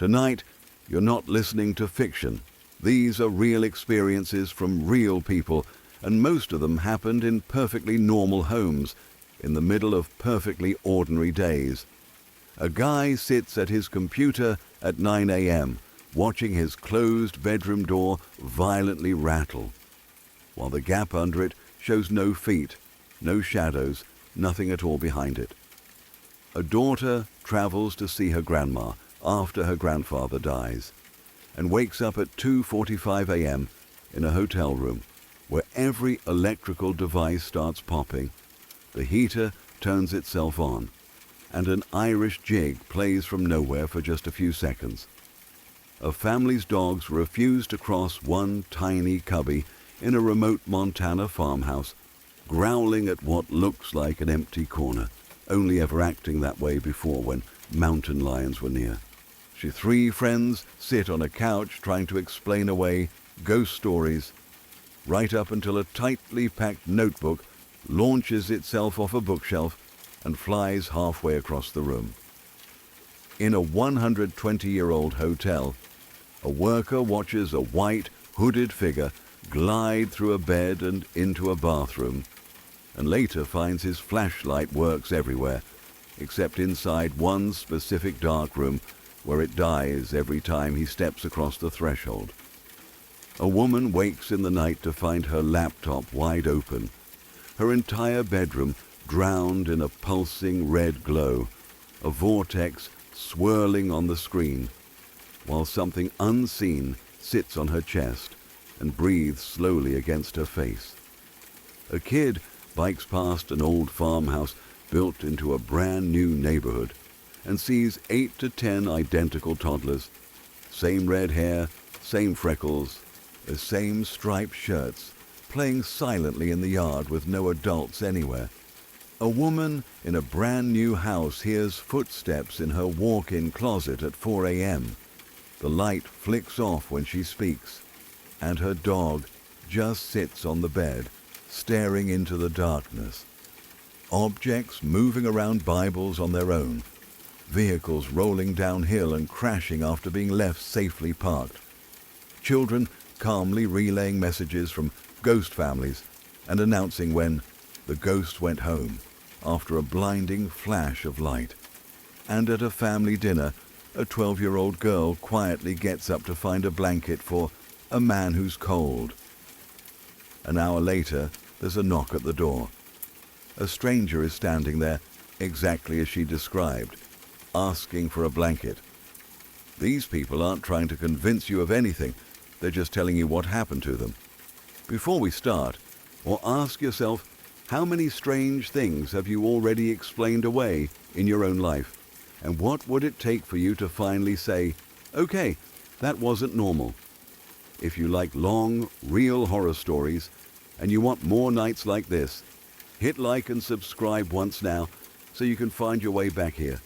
Tonight, you're not listening to fiction. These are real experiences from real people, and most of them happened in perfectly normal homes, in the middle of perfectly ordinary days. A guy sits at his computer at 9 a.m., watching his closed bedroom door violently rattle, while the gap under it shows no feet, no shadows, nothing at all behind it. A daughter travels to see her grandma after her grandfather dies, and wakes up at 2:45 a.m. in a hotel room where every electrical device starts popping, the heater turns itself on, and an Irish jig plays from nowhere for just a few seconds. A family's dogs refuse to cross one tiny cubby in a remote Montana farmhouse, growling at what looks like an empty corner, only ever acting that way before when mountain lions were near. Three friends sit on a couch trying to explain away ghost stories, right up until a tightly packed notebook launches itself off a bookshelf and flies halfway across the room. In a 120-year-old hotel, a worker watches a white, hooded figure glide through a bed and into a bathroom, and later finds his flashlight works everywhere, except inside one specific dark room where it dies every time he steps across the threshold. A woman wakes in the night to find her laptop wide open, her entire bedroom drowned in a pulsing red glow, a vortex swirling on the screen, while something unseen sits on her chest and breathes slowly against her face. A kid bikes past an old farmhouse built into a brand new neighborhood and sees 8 to 10 identical toddlers, same red hair, same freckles, the same striped shirts, playing silently in the yard with no adults anywhere. A woman in a brand new house hears footsteps in her walk-in closet at 4 a.m. The light flicks off when she speaks, and her dog just sits on the bed, staring into the darkness. Objects moving around Bibles on their own, vehicles rolling downhill and crashing after being left safely parked. Children calmly relaying messages from ghost families and announcing when the ghost went home after a blinding flash of light. And at a family dinner, a 12-year-old girl quietly gets up to find a blanket for a man who's cold. An hour later, there's a knock at the door. A stranger is standing there, exactly as she described, asking for a blanket. These people aren't trying to convince you of anything, they're just telling you what happened to them. Before we start, or ask yourself, how many strange things have you already explained away in your own life? And what would it take for you to finally say, okay, that wasn't normal? If you like long, real horror stories, and you want more nights like this, hit like and subscribe once now so you can find your way back here.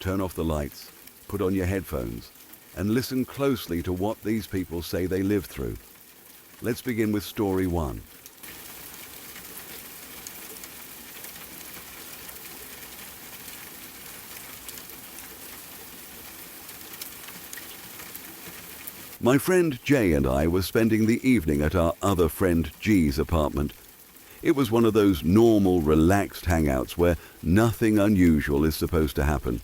Turn off the lights, put on your headphones, and listen closely to what these people say they lived through. Let's begin with story 1. My friend Jay and I were spending the evening at our other friend G's apartment. It was one of those normal, relaxed hangouts where nothing unusual is supposed to happen.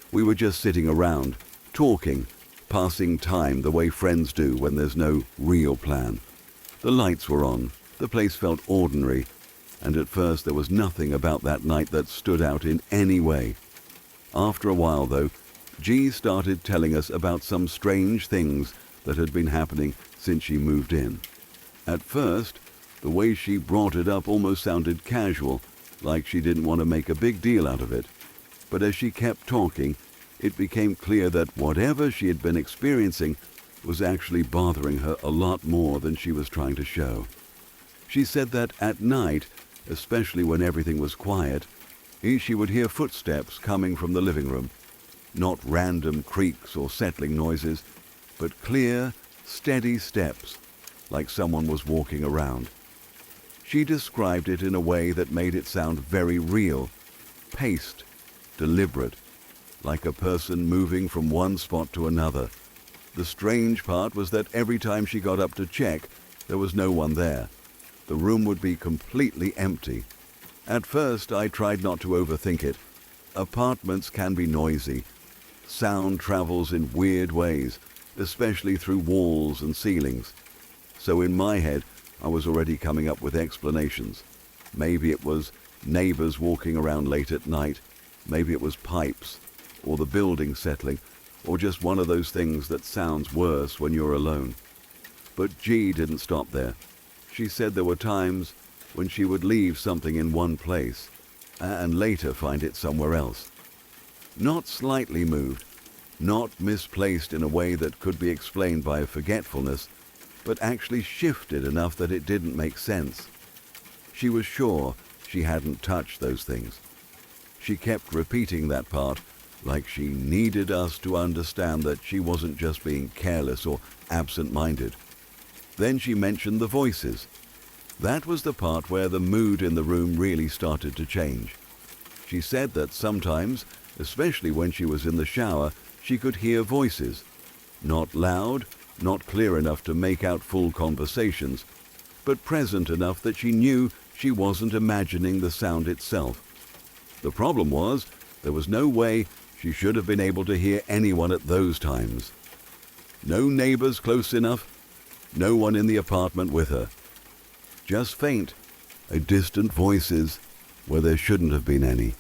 We were just sitting around, talking, passing time the way friends do when there's no real plan. The lights were on, the place felt ordinary, and at first there was nothing about that night that stood out in any way. After a while, though, G started telling us about some strange things that had been happening since she moved in. At first, the way she brought it up almost sounded casual, like she didn't want to make a big deal out of it. But as she kept talking, it became clear that whatever she had been experiencing was actually bothering her a lot more than she was trying to show. She said that at night, especially when everything was quiet, she would hear footsteps coming from the living room. Not random creaks or settling noises, but clear, steady steps, like someone was walking around. She described it in a way that made it sound very real, paced, deliberate, like a person moving from one spot to another. The strange part was that every time she got up to check, there was no one there. The room would be completely empty. At first, I tried not to overthink it. Apartments can be noisy. Sound travels in weird ways, especially through walls and ceilings. So in my head, I was already coming up with explanations. Maybe it was neighbors walking around late at night. Maybe it was pipes, or the building settling, or just one of those things that sounds worse when you're alone. But G didn't stop there. She said there were times when she would leave something in one place and later find it somewhere else. Not slightly moved, not misplaced in a way that could be explained by forgetfulness, but actually shifted enough that it didn't make sense. She was sure she hadn't touched those things. She kept repeating that part, like she needed us to understand that she wasn't just being careless or absent-minded. Then she mentioned the voices. That was the part where the mood in the room really started to change. She said that sometimes, especially when she was in the shower, she could hear voices. Not loud, not clear enough to make out full conversations, but present enough that she knew she wasn't imagining the sound itself. The problem was, there was no way she should have been able to hear anyone at those times. No neighbors close enough, no one in the apartment with her. Just faint, distant voices where there shouldn't have been any.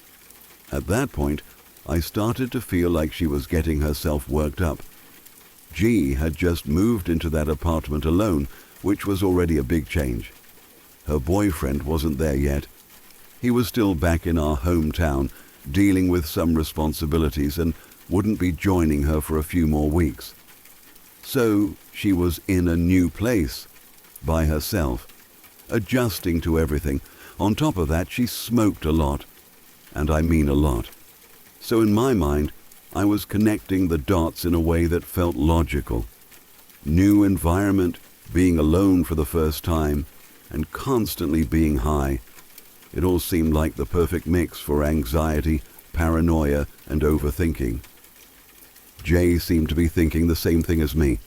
At that point, I started to feel like she was getting herself worked up. G had just moved into that apartment alone, which was already a big change. Her boyfriend wasn't there yet. He was still back in our hometown, dealing with some responsibilities and wouldn't be joining her for a few more weeks. So she was in a new place, by herself, adjusting to everything. On top of that, she smoked a lot, and I mean a lot. So in my mind, I was connecting the dots in a way that felt logical. New environment, being alone for the first time, and constantly being high. It all seemed like the perfect mix for anxiety, paranoia, and overthinking. Jay seemed to be thinking the same thing as me.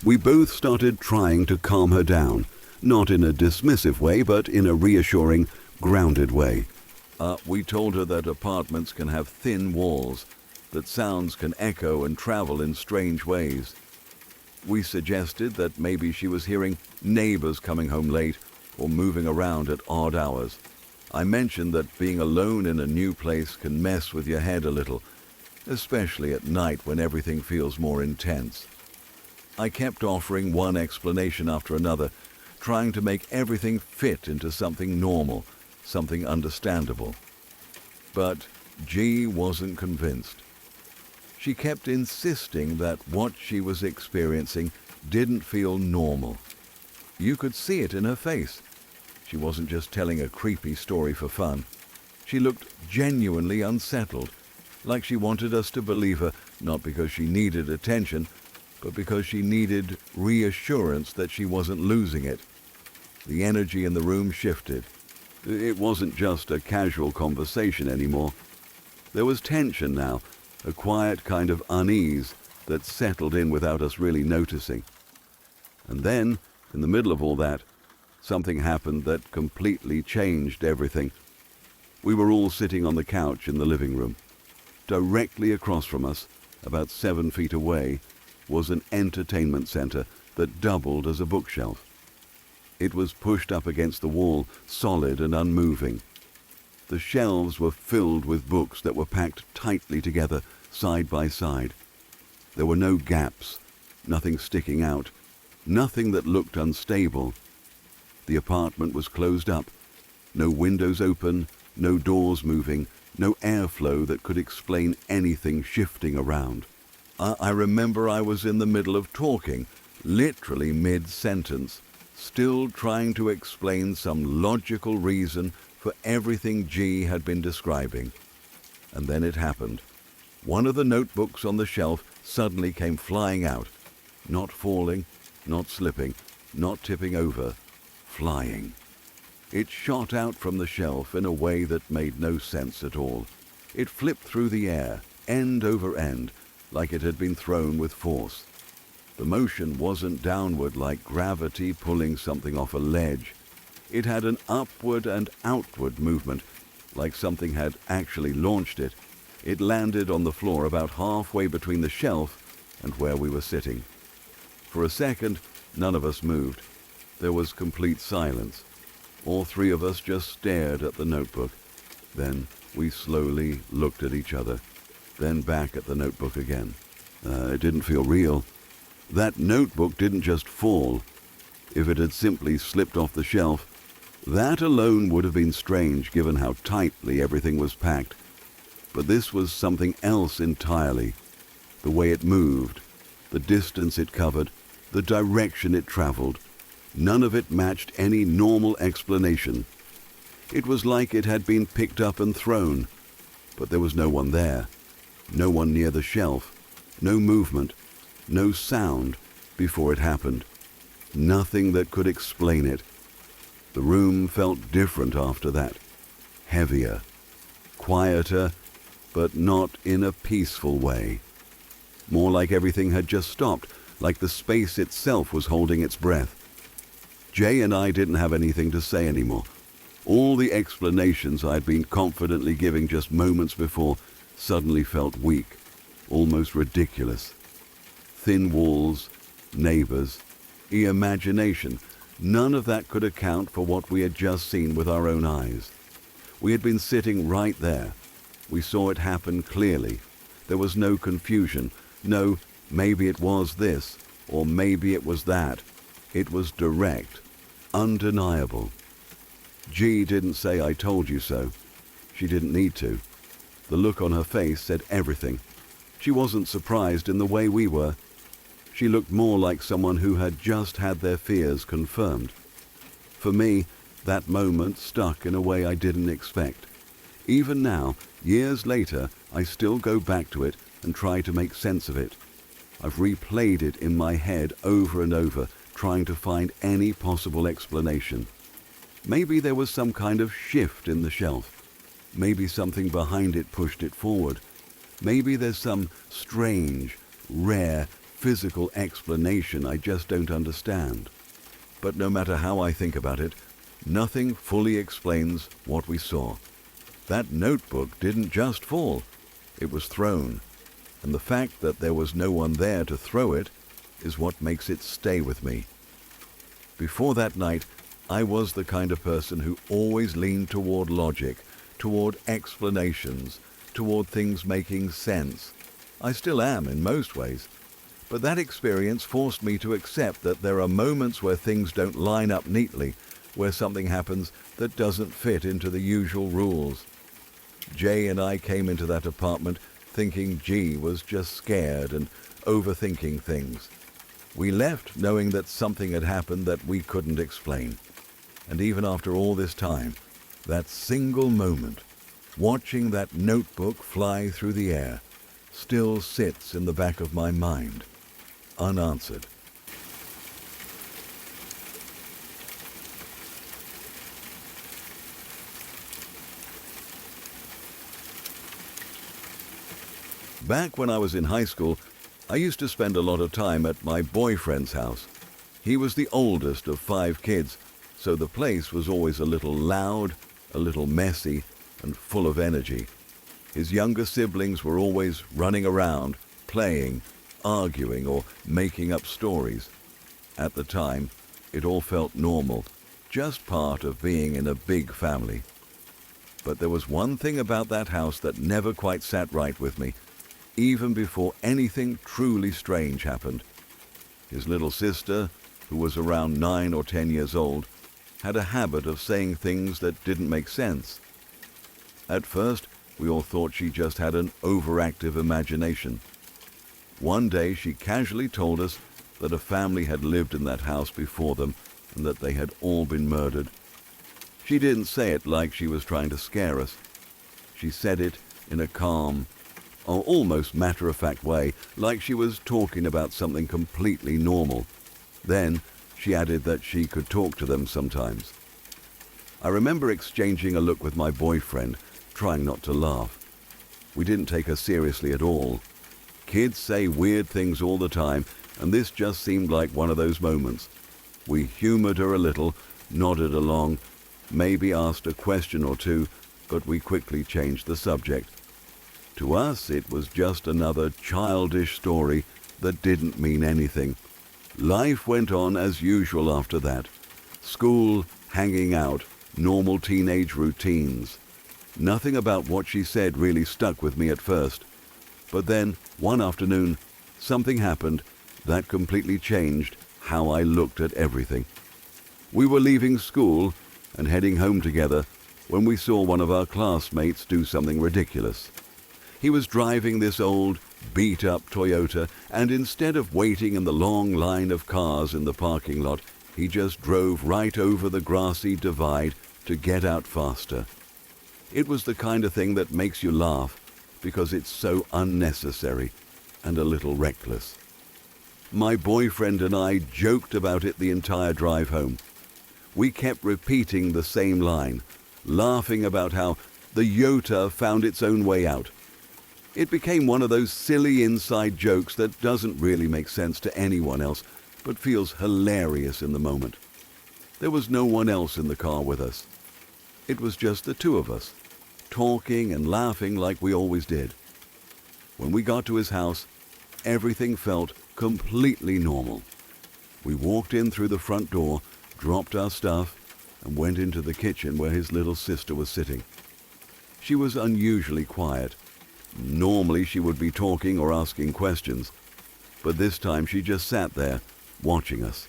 We both started trying to calm her down, not in a dismissive way, but in a reassuring, grounded way. We told her that apartments can have thin walls, that sounds can echo and travel in strange ways. We suggested that maybe she was hearing neighbors coming home late or moving around at odd hours. I mentioned that being alone in a new place can mess with your head a little, especially at night when everything feels more intense. I kept offering one explanation after another, trying to make everything fit into something normal, something understandable. But G wasn't convinced. She kept insisting that what she was experiencing didn't feel normal. You could see it in her face. She wasn't just telling a creepy story for fun. She looked genuinely unsettled, like she wanted us to believe her, not because she needed attention, but because she needed reassurance that she wasn't losing it. The energy in the room shifted. It wasn't just a casual conversation anymore. There was tension now, a quiet kind of unease that settled in without us really noticing. And then, in the middle of all that, something happened that completely changed everything. We were all sitting on the couch in the living room. Directly across from us, about 7 feet away, was an entertainment center that doubled as a bookshelf. It was pushed up against the wall, solid and unmoving. The shelves were filled with books that were packed tightly together, side by side. There were no gaps, nothing sticking out, nothing that looked unstable. The apartment was closed up, no windows open, no doors moving, no airflow that could explain anything shifting around. I remember I was in the middle of talking, literally mid-sentence, still trying to explain some logical reason for everything G had been describing. And then it happened. One of the notebooks on the shelf suddenly came flying out, not falling, not slipping, not tipping over, flying. It shot out from the shelf in a way that made no sense at all. It flipped through the air, end over end, like it had been thrown with force. The motion wasn't downward like gravity pulling something off a ledge. It had an upward and outward movement, like something had actually launched it. It landed on the floor about halfway between the shelf and where we were sitting. For a second, none of us moved. There was complete silence. All three of us just stared at the notebook. Then we slowly looked at each other, then back at the notebook again. It didn't feel real. That notebook didn't just fall. If it had simply slipped off the shelf, that alone would have been strange given how tightly everything was packed. But this was something else entirely. The way it moved, the distance it covered, the direction it traveled. None of it matched any normal explanation. It was like it had been picked up and thrown, but there was no one there, no one near the shelf, no movement, no sound before it happened. Nothing that could explain it. The room felt different after that, heavier, quieter, but not in a peaceful way. More like everything had just stopped, like the space itself was holding its breath. Jay and I didn't have anything to say anymore. All the explanations I'd been confidently giving just moments before suddenly felt weak, almost ridiculous. Thin walls, neighbors, imagination, none of that could account for what we had just seen with our own eyes. We had been sitting right there. We saw it happen clearly. There was no confusion, no maybe it was this or maybe it was that. It was direct, undeniable. G didn't say I told you so. She didn't need to. The look on her face said everything. She wasn't surprised in the way we were. She looked more like someone who had just had their fears confirmed. For me, that moment stuck in a way I didn't expect. Even now, years later, I still go back to it and try to make sense of it. I've replayed it in my head over and over, trying to find any possible explanation. Maybe there was some kind of shift in the shelf. Maybe something behind it pushed it forward. Maybe there's some strange, rare, physical explanation I just don't understand. But no matter how I think about it, nothing fully explains what we saw. That notebook didn't just fall. It was thrown. And the fact that there was no one there to throw it is what makes it stay with me. Before that night, I was the kind of person who always leaned toward logic, toward explanations, toward things making sense. I still am in most ways. But that experience forced me to accept that there are moments where things don't line up neatly, where something happens that doesn't fit into the usual rules. Jay and I came into that apartment thinking G was just scared and overthinking things. We left knowing that something had happened that we couldn't explain. And even after all this time, that single moment, watching that notebook fly through the air, still sits in the back of my mind, unanswered. Back when I was in high school, I used to spend a lot of time at my boyfriend's house. He was the oldest of 5 kids, so the place was always a little loud, a little messy, and full of energy. His younger siblings were always running around, playing, arguing, or making up stories. At the time, it all felt normal, just part of being in a big family. But there was one thing about that house that never quite sat right with me, even before anything truly strange happened. His little sister, who was around 9 or 10 years old, had a habit of saying things that didn't make sense. At first, we all thought she just had an overactive imagination. One day, she casually told us that a family had lived in that house before them and that they had all been murdered. She didn't say it like she was trying to scare us. She said it in a calm, or almost matter-of-fact way, like she was talking about something completely normal. Then, she added that she could talk to them sometimes. I remember exchanging a look with my boyfriend, trying not to laugh. We didn't take her seriously at all. Kids say weird things all the time, and this just seemed like one of those moments. We humored her a little, nodded along, maybe asked a question or two, but we quickly changed the subject. To us, it was just another childish story that didn't mean anything. Life went on as usual after that. School, hanging out, normal teenage routines. Nothing about what she said really stuck with me at first. But then, one afternoon, something happened that completely changed how I looked at everything. We were leaving school and heading home together when we saw one of our classmates do something ridiculous. He was driving this old, beat-up Toyota, and instead of waiting in the long line of cars in the parking lot, he just drove right over the grassy divide to get out faster. It was the kind of thing that makes you laugh because it's so unnecessary and a little reckless. My boyfriend and I joked about it the entire drive home. We kept repeating the same line, laughing about how the Yota found its own way out. It became one of those silly inside jokes that doesn't really make sense to anyone else, but feels hilarious in the moment. There was no one else in the car with us. It was just the two of us, talking and laughing like we always did. When we got to his house, everything felt completely normal. We walked in through the front door, dropped our stuff, and went into the kitchen where his little sister was sitting. She was unusually quiet. Normally she would be talking or asking questions, but this time she just sat there, watching us.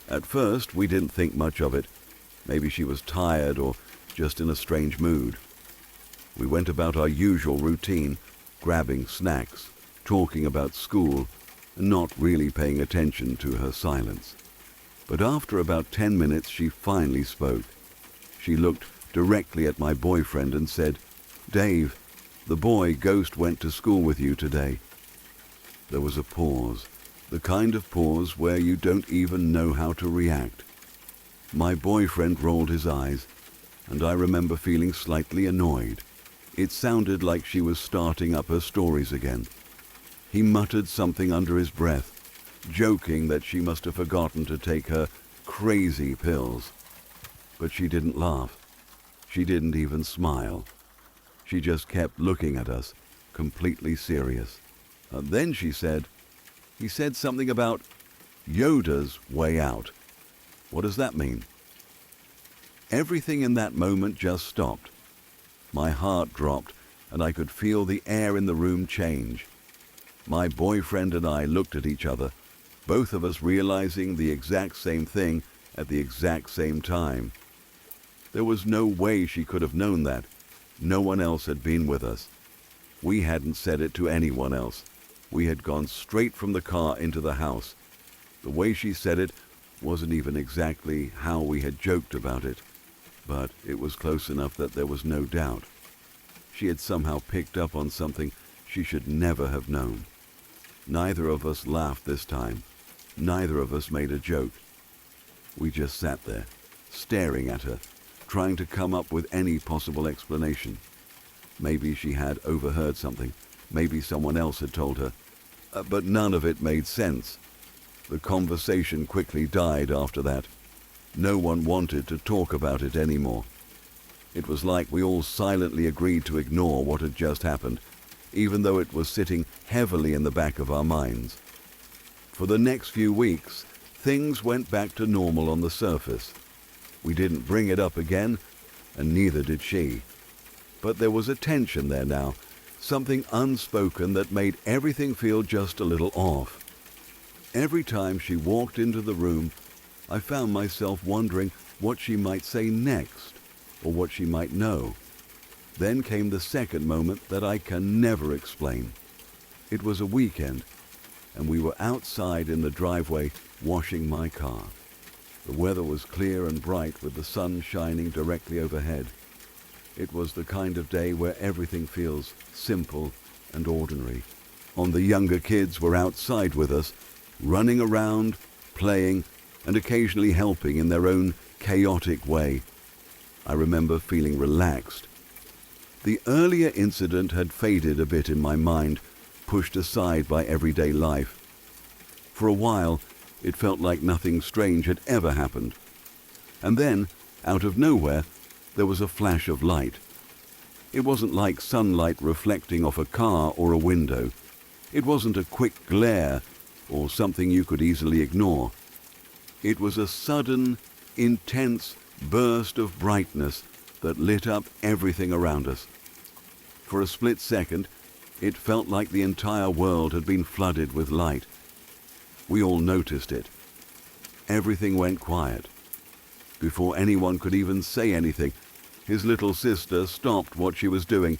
At first we didn't think much of it. Maybe she was tired or just in a strange mood. We went about our usual routine, grabbing snacks, talking about school, and not really paying attention to her silence. But after about 10 minutes she finally spoke. She looked directly at my boyfriend and said, "Dave, the boy Ghost went to school with you today." There was a pause, the kind of pause where you don't even know how to react. My boyfriend rolled his eyes, and I remember feeling slightly annoyed. It sounded like she was starting up her stories again. He muttered something under his breath, joking that she must have forgotten to take her crazy pills. But she didn't laugh. She didn't even smile. She just kept looking at us, completely serious. And then she said, "He said something about Yoda's way out. What does that mean?" Everything in that moment just stopped. My heart dropped, and I could feel the air in the room change. My boyfriend and I looked at each other, both of us realizing the exact same thing at the exact same time. There was no way she could have known that. No one else had been with us. We hadn't said it to anyone else. We had gone straight from the car into the house. The way she said it wasn't even exactly how we had joked about it, but it was close enough that there was no doubt. She had somehow picked up on something she should never have known. Neither of us laughed this time. Neither of us made a joke. We just sat there, staring at her, trying to come up with any possible explanation. Maybe she had overheard something. Maybe someone else had told her. But none of it made sense. The conversation quickly died after that. No one wanted to talk about it anymore. It was like we all silently agreed to ignore what had just happened, even though it was sitting heavily in the back of our minds. For the next few weeks, things went back to normal on the surface. We didn't bring it up again, and neither did she. But there was a tension there now, something unspoken that made everything feel just a little off. Every time she walked into the room, I found myself wondering what she might say next, or what she might know. Then came the second moment that I can never explain. It was a weekend, and we were outside in the driveway washing my car. The weather was clear and bright with the sun shining directly overhead. It was the kind of day where everything feels simple and ordinary. The younger kids were outside with us, running around, playing, and occasionally helping in their own chaotic way. I remember feeling relaxed. The earlier incident had faded a bit in my mind, pushed aside by everyday life. For a while, it felt like nothing strange had ever happened. And then, out of nowhere, there was a flash of light. It wasn't like sunlight reflecting off a car or a window. It wasn't a quick glare or something you could easily ignore. It was a sudden, intense burst of brightness that lit up everything around us. For a split second, it felt like the entire world had been flooded with light. We all noticed it. Everything went quiet. Before anyone could even say anything, his little sister stopped what she was doing,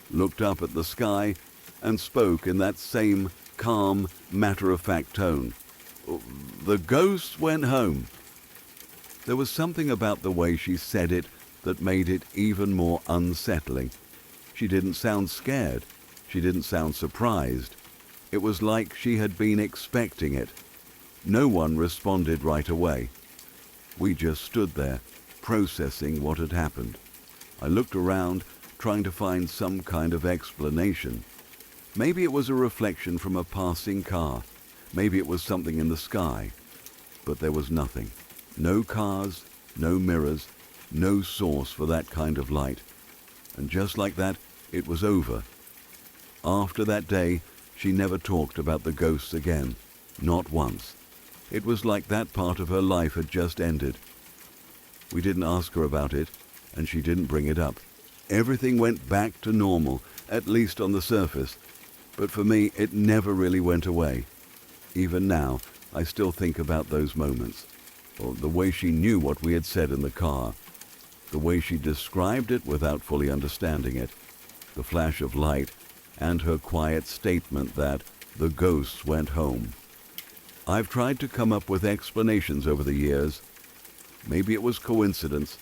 looked up at the sky, and spoke in that same calm, matter-of-fact tone. "The ghosts went home." There was something about the way she said it that made it even more unsettling. She didn't sound scared. She didn't sound surprised. It was like she had been expecting it. No one responded right away. We just stood there, processing what had happened. I looked around, trying to find some kind of explanation. Maybe it was a reflection from a passing car. Maybe it was something in the sky. But there was nothing. No cars, no mirrors, no source for that kind of light. And just like that, it was over. After that day, she never talked about the ghosts again. Not once. It was like that part of her life had just ended. We didn't ask her about it, and she didn't bring it up. Everything went back to normal, at least on the surface. But for me, it never really went away. Even now, I still think about those moments. Or the way she knew what we had said in the car. The way she described it without fully understanding it. The flash of light, and her quiet statement that the ghosts went home. I've tried to come up with explanations over the years. Maybe it was coincidence.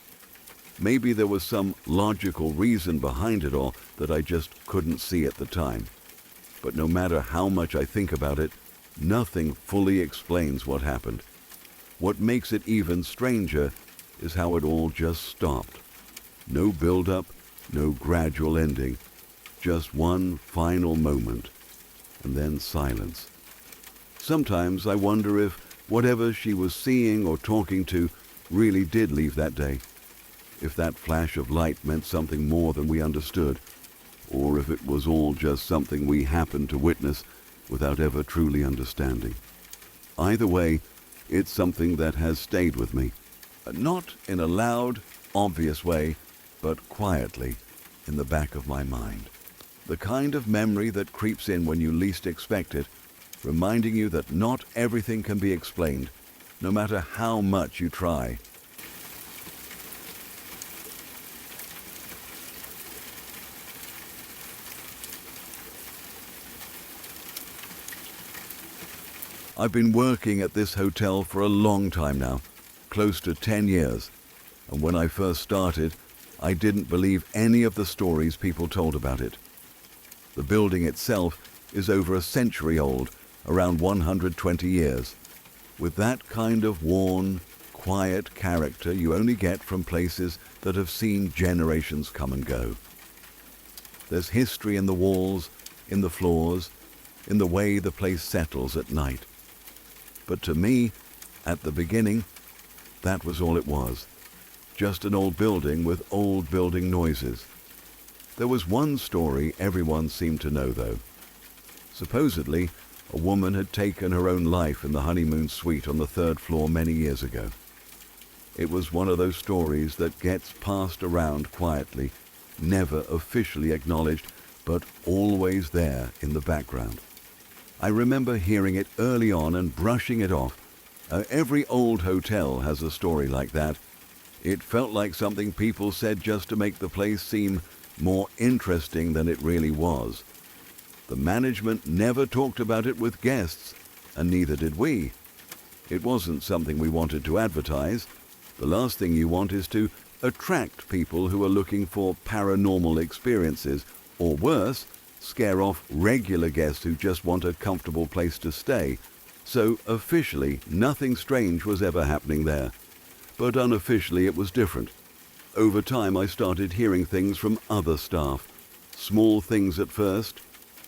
Maybe there was some logical reason behind it all that I just couldn't see at the time. But no matter how much I think about it, nothing fully explains what happened. What makes it even stranger is how it all just stopped. No build-up, no gradual ending. Just one final moment, and then silence. Sometimes I wonder if whatever she was seeing or talking to really did leave that day. If that flash of light meant something more than we understood, or if it was all just something we happened to witness without ever truly understanding. Either way, it's something that has stayed with me. Not in a loud, obvious way, but quietly in the back of my mind. The kind of memory that creeps in when you least expect it, reminding you that not everything can be explained, no matter how much you try. I've been working at this hotel for a long time now, close to 10 years, and when I first started, I didn't believe any of the stories people told about it. The building itself is over a century old, around 120 years, with that kind of worn, quiet character you only get from places that have seen generations come and go. There's history in the walls, in the floors, in the way the place settles at night. But to me, at the beginning, that was all it was. Just an old building with old building noises. There was one story everyone seemed to know, though. Supposedly, a woman had taken her own life in the honeymoon suite on the 3rd floor many years ago. It was one of those stories that gets passed around quietly, never officially acknowledged, but always there in the background. I remember hearing it early on and brushing it off. Every old hotel has a story like that. It felt like something people said just to make the place seem more interesting than it really was. The management never talked about it with guests, and neither did we. It wasn't something we wanted to advertise. The last thing you want is to attract people who are looking for paranormal experiences, or worse, scare off regular guests who just want a comfortable place to stay. So officially, nothing strange was ever happening there. But unofficially, it was different. Over time, I started hearing things from other staff, Small things at first.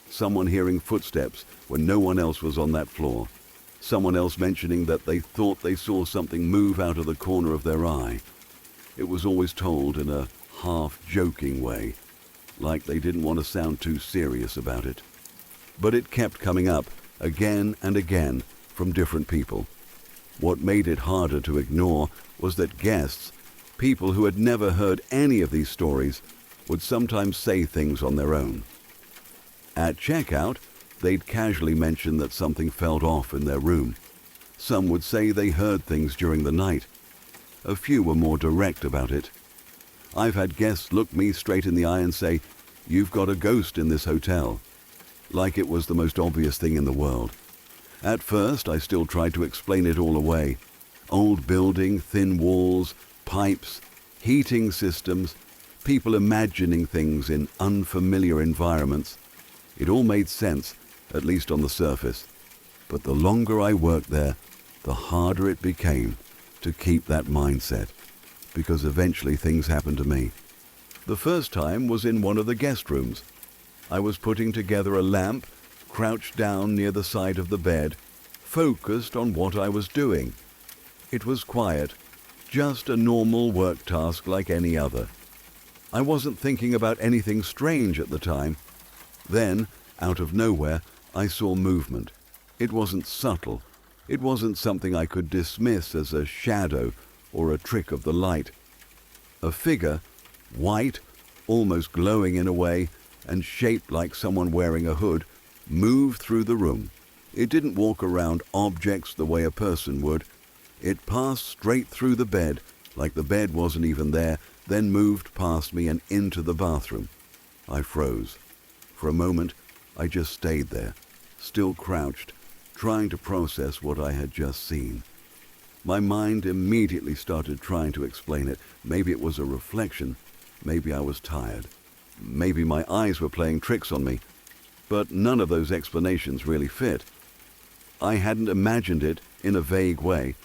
Someone hearing footsteps when no one else was on that floor. Someone else mentioning that they thought they saw something move out of the corner of their eye. It was always told in a half-joking way, like they didn't want to sound too serious about it. But it kept coming up again and again from different people. What made it harder to ignore was that guests, people who had never heard any of these stories, would sometimes say things on their own. At checkout, they'd casually mention that something felt off in their room. Some would say they heard things during the night. A few were more direct about it. I've had guests look me straight in the eye and say, "You've got a ghost in this hotel," like it was the most obvious thing in the world. At first, I still tried to explain it all away. Old building, thin walls, pipes, heating systems, people imagining things in unfamiliar environments. It all made sense, at least on the surface. But the longer I worked there, the harder it became to keep that mindset, because eventually things happened to me. The first time was in one of the guest rooms. I was putting together a lamp, crouched down near the side of the bed, focused on what I was doing. It was quiet, just a normal work task like any other. I wasn't thinking about anything strange at the time. Then, out of nowhere, I saw movement. It wasn't subtle. It wasn't something I could dismiss as a shadow or a trick of the light. A figure, white, almost glowing in a way, and shaped like someone wearing a hood, moved through the room. It didn't walk around objects the way a person would. It passed straight through the bed, like the bed wasn't even there, then moved past me and into the bathroom. I froze. For a moment, I just stayed there, still crouched, trying to process what I had just seen. My mind immediately started trying to explain it. Maybe it was a reflection. Maybe I was tired. Maybe my eyes were playing tricks on me. But none of those explanations really fit. I hadn't imagined it in a vague way.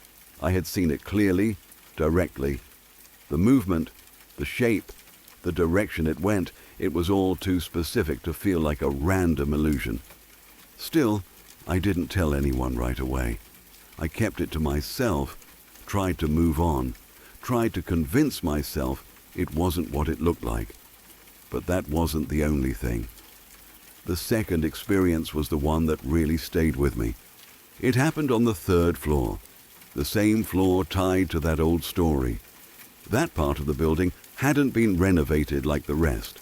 I had seen it clearly, directly. The movement, the shape, the direction it went, it was all too specific to feel like a random illusion. Still, I didn't tell anyone right away. I kept it to myself, tried to move on, tried to convince myself it wasn't what it looked like. But that wasn't the only thing. The second experience was the one that really stayed with me. It happened on the 3rd floor, the same floor tied to that old story. That part of the building hadn't been renovated like the rest.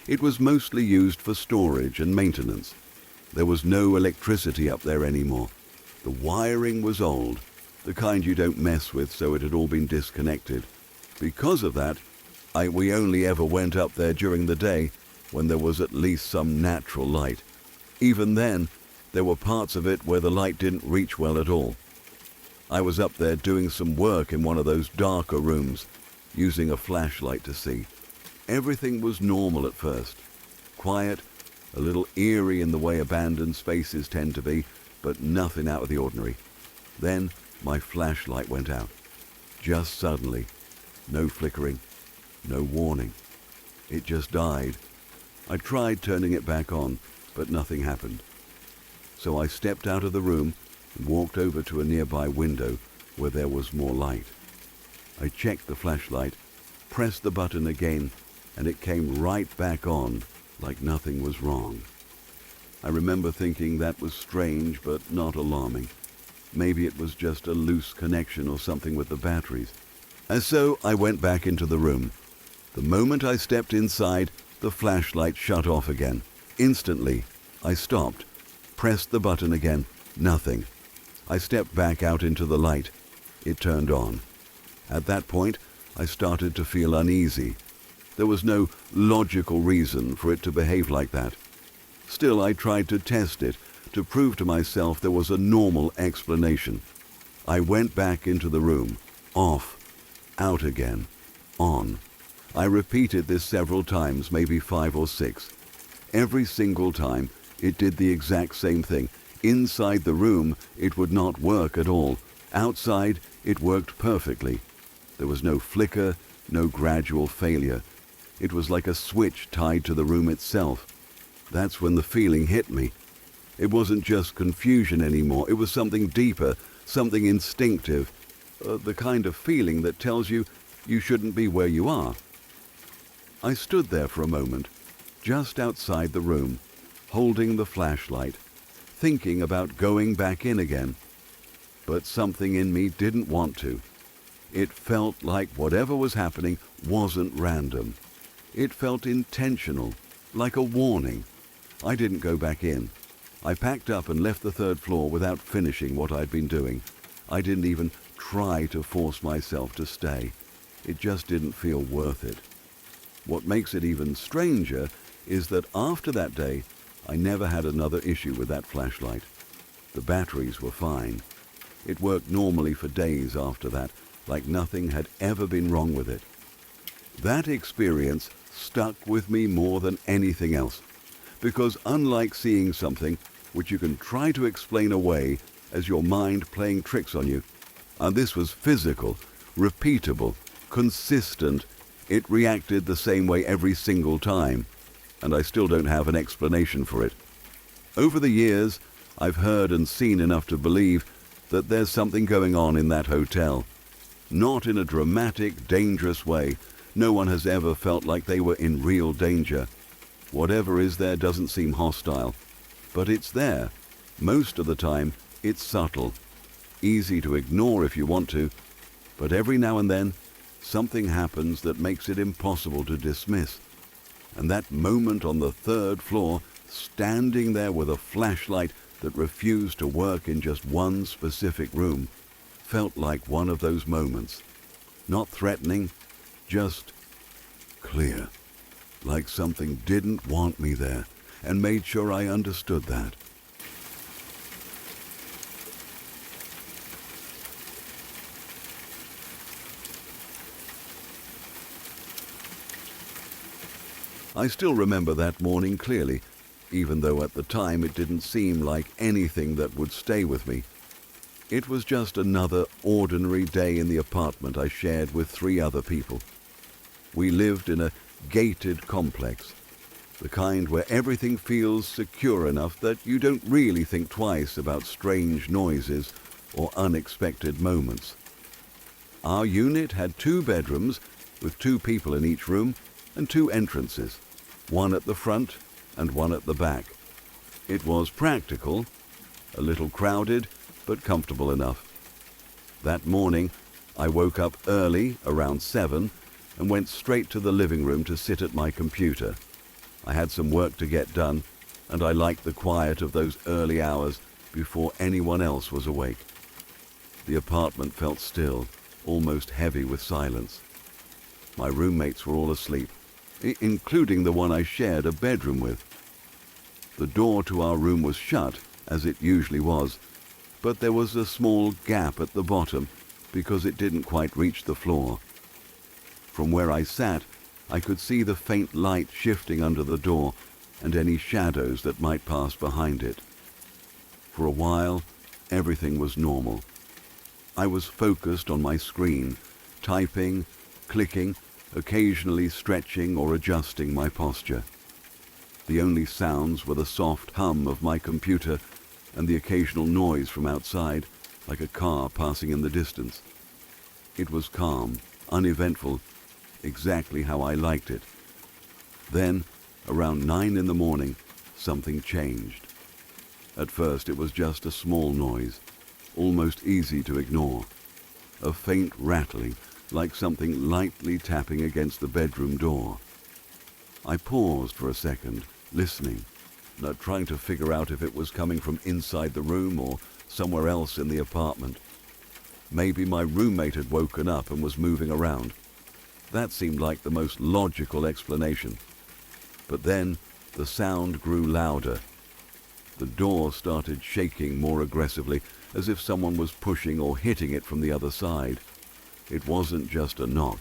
It was mostly used for storage and maintenance. There was no electricity up there anymore. The wiring was old, the kind you don't mess with, so it had all been disconnected. Because of that, we only ever went up there during the day when there was at least some natural light. Even then, there were parts of it where the light didn't reach well at all. I was up there doing some work in one of those darker rooms, using a flashlight to see. Everything was normal at first. Quiet, a little eerie in the way abandoned spaces tend to be, but nothing out of the ordinary. Then my flashlight went out. Just suddenly. No flickering, no warning. It just died. I tried turning it back on, but nothing happened. So I stepped out of the room and walked over to a nearby window where there was more light. I checked the flashlight, pressed the button again, and it came right back on like nothing was wrong. I remember thinking that was strange but not alarming. Maybe it was just a loose connection or something with the batteries. And so I went back into the room. The moment I stepped inside, the flashlight shut off again. Instantly, I stopped, pressed the button again, nothing. I stepped back out into the light. It turned on. At that point, I started to feel uneasy. There was no logical reason for it to behave like that. Still, I tried to test it, to prove to myself there was a normal explanation. I went back into the room, off, out again, on. I repeated this several times, maybe 5 or 6. Every single time, it did the exact same thing. Inside the room, it would not work at all. Outside, it worked perfectly. There was no flicker, no gradual failure. It was like a switch tied to the room itself. That's when the feeling hit me. It wasn't just confusion anymore. It was something deeper, something instinctive, the kind of feeling that tells you you shouldn't be where you are. I stood there for a moment, just outside the room, holding the flashlight, thinking about going back in again. But something in me didn't want to. It felt like whatever was happening wasn't random. It felt intentional, like a warning. I didn't go back in. I packed up and left the third floor without finishing what I'd been doing. I didn't even try to force myself to stay. It just didn't feel worth it. What makes it even stranger is that after that day, I never had another issue with that flashlight. The batteries were fine. It worked normally for days after that, like nothing had ever been wrong with it. That experience stuck with me more than anything else, because unlike seeing something which you can try to explain away as your mind playing tricks on you, and this was physical, repeatable, consistent, it reacted the same way every single time, and I still don't have an explanation for it. Over the years, I've heard and seen enough to believe that there's something going on in that hotel. Not in a dramatic, dangerous way. No one has ever felt like they were in real danger. Whatever is there doesn't seem hostile. But it's there. Most of the time, it's subtle. Easy to ignore if you want to. But every now and then, something happens that makes it impossible to dismiss. And that moment on the third floor, standing there with a flashlight that refused to work in just one specific room, felt like one of those moments. Not threatening, just clear. Like something didn't want me there and made sure I understood that. I still remember that morning clearly, even though at the time it didn't seem like anything that would stay with me. It was just another ordinary day in the apartment I shared with 3 other people. We lived in a gated complex, the kind where everything feels secure enough that you don't really think twice about strange noises or unexpected moments. Our unit had 2 bedrooms with 2 people in each room and 2 entrances, one at the front and one at the back. It was practical, a little crowded, but comfortable enough. That morning, I woke up early, around 7, and went straight to the living room to sit at my computer. I had some work to get done, and I liked the quiet of those early hours before anyone else was awake. The apartment felt still, almost heavy with silence. My roommates were all asleep, including the one I shared a bedroom with. The door to our room was shut, as it usually was, but there was a small gap at the bottom because it didn't quite reach the floor. From where I sat, I could see the faint light shifting under the door and any shadows that might pass behind it. For a while, everything was normal. I was focused on my screen, typing, clicking, occasionally stretching or adjusting my posture. The only sounds were the soft hum of my computer and the occasional noise from outside, like a car passing in the distance. It was calm, uneventful, exactly how I liked it. Then, around 9 in the morning, something changed. At first it was just a small noise, almost easy to ignore. A faint rattling, like something lightly tapping against the bedroom door. I paused for a second, listening, not trying to figure out if it was coming from inside the room or somewhere else in the apartment. Maybe my roommate had woken up and was moving around. That seemed like the most logical explanation. But then the sound grew louder. The door started shaking more aggressively, as if someone was pushing or hitting it from the other side. It wasn't just a knock.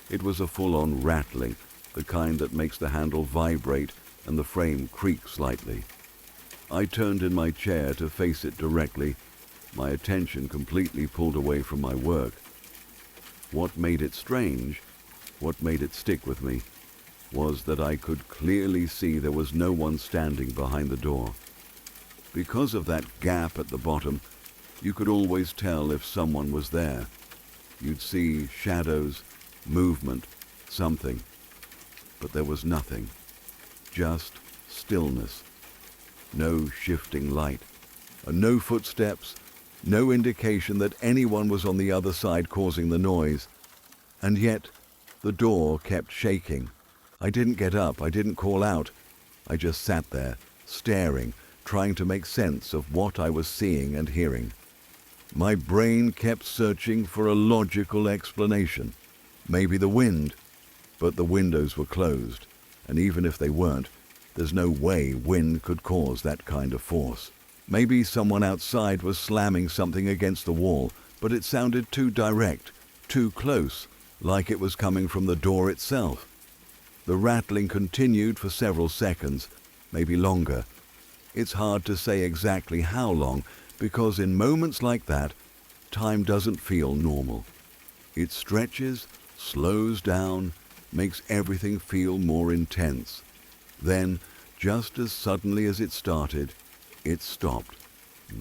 It was a full-on rattling, the kind that makes the handle vibrate and the frame creak slightly. I turned in my chair to face it directly, my attention completely pulled away from my work. What made it strange, what made it stick with me, was that I could clearly see there was no one standing behind the door. Because of that gap at the bottom, you could always tell if someone was there. You'd see shadows, movement, something. But there was nothing. Just stillness. No shifting light. And no footsteps. No indication that anyone was on the other side causing the noise. And yet, the door kept shaking. I didn't get up. I didn't call out. I just sat there, staring, trying to make sense of what I was seeing and hearing. My brain kept searching for a logical explanation. Maybe the wind, but the windows were closed, and even if they weren't, there's no way wind could cause that kind of force. Maybe someone outside was slamming something against the wall, but it sounded too direct, too close, like it was coming from the door itself. The rattling continued for several seconds, maybe longer. It's hard to say exactly how long, because in moments like that, time doesn't feel normal. It stretches, slows down, makes everything feel more intense. Then, just as suddenly as it started, it stopped.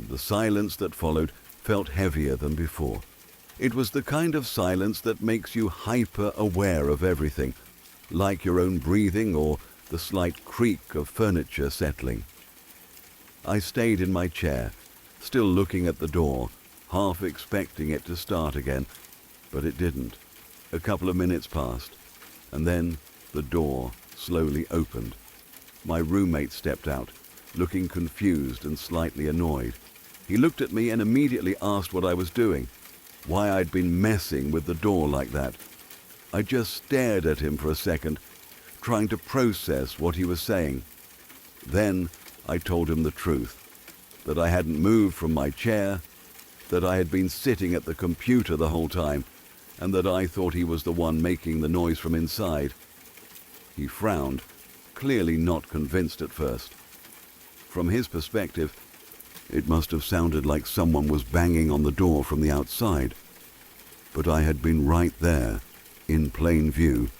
The silence that followed felt heavier than before. It was the kind of silence that makes you hyper-aware of everything, like your own breathing or the slight creak of furniture settling. I stayed in my chair, still looking at the door, half expecting it to start again, but it didn't. A couple of minutes passed, and then the door slowly opened. My roommate stepped out, looking confused and slightly annoyed. He looked at me and immediately asked what I was doing, why I'd been messing with the door like that. I just stared at him for a second, trying to process what he was saying. Then I told him the truth, that I hadn't moved from my chair, that I had been sitting at the computer the whole time, and that I thought he was the one making the noise from inside. He frowned, clearly not convinced at first. From his perspective, it must have sounded like someone was banging on the door from the outside. But I had been right there, in plain view,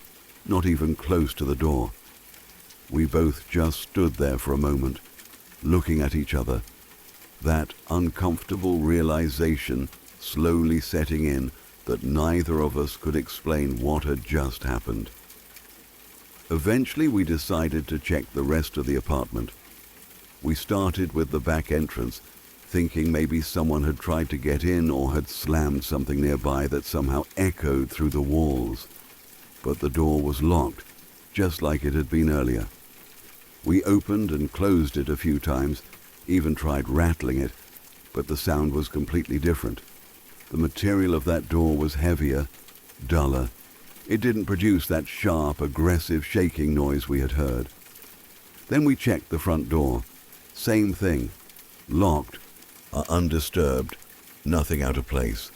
not even close to the door. We both just stood there for a moment, looking at each other, that uncomfortable realization slowly setting in that neither of us could explain what had just happened. Eventually we decided to check the rest of the apartment. We started with the back entrance, thinking maybe someone had tried to get in or had slammed something nearby that somehow echoed through the walls. But the door was locked, just like it had been earlier. We opened and closed it a few times, even tried rattling it, but the sound was completely different. The material of that door was heavier, duller. It didn't produce that sharp, aggressive shaking noise we had heard. Then we checked the front door. Same thing. Locked, undisturbed, nothing out of place.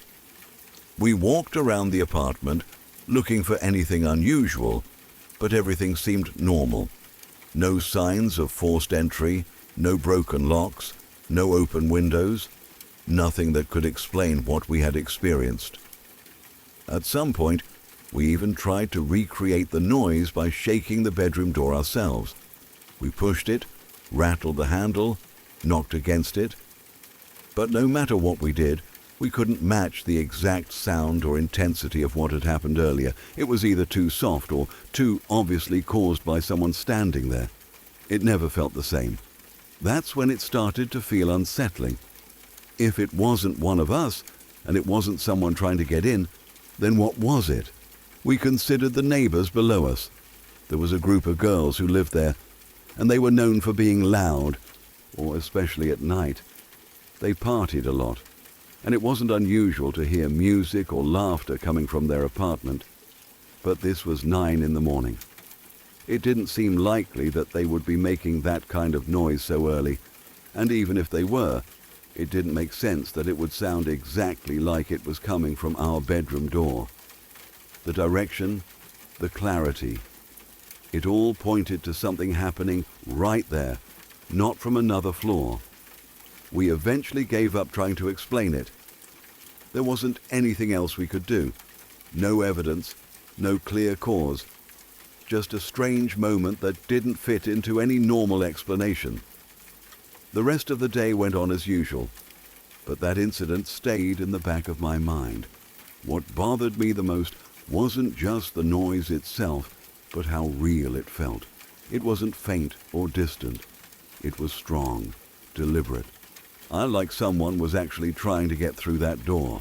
We walked around the apartment, looking for anything unusual, but everything seemed normal. No signs of forced entry, no broken locks, no open windows, nothing that could explain what we had experienced. At some point, we even tried to recreate the noise by shaking the bedroom door ourselves. We pushed it, rattled the handle, knocked against it. But no matter what we did, we couldn't match the exact sound or intensity of what had happened earlier. It was either too soft or too obviously caused by someone standing there. It never felt the same. That's when it started to feel unsettling. If it wasn't one of us, and it wasn't someone trying to get in, then what was it? We considered the neighbors below us. There was a group of girls who lived there, and they were known for being loud, or especially at night. They partied a lot, and it wasn't unusual to hear music or laughter coming from their apartment. But this was 9 in the morning. It didn't seem likely that they would be making that kind of noise so early, and even if they were, it didn't make sense that it would sound exactly like it was coming from our bedroom door. The direction, the clarity, it all pointed to something happening right there, not from another floor. We eventually gave up trying to explain it. There wasn't anything else we could do. No evidence, no clear cause. just a strange moment that didn't fit into any normal explanation. The rest of the day went on as usual, but that incident stayed in the back of my mind. What bothered me the most wasn't just the noise itself, but how real it felt. It wasn't faint or distant. It was strong, deliberate. Like someone was actually trying to get through that door.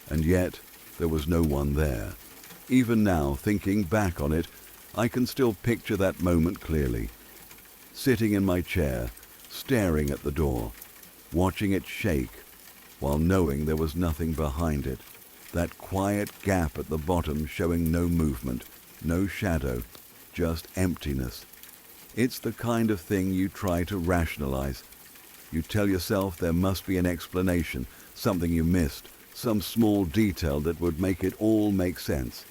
And yet, there was no one there. Even now, thinking back on it, I can still picture that moment clearly. Sitting in my chair, staring at the door, watching it shake, while knowing there was nothing behind it. That quiet gap at the bottom showing no movement, no shadow, just emptiness. It's the kind of thing you try to rationalize. You tell yourself there must be an explanation, something you missed, some small detail that would make it all make sense.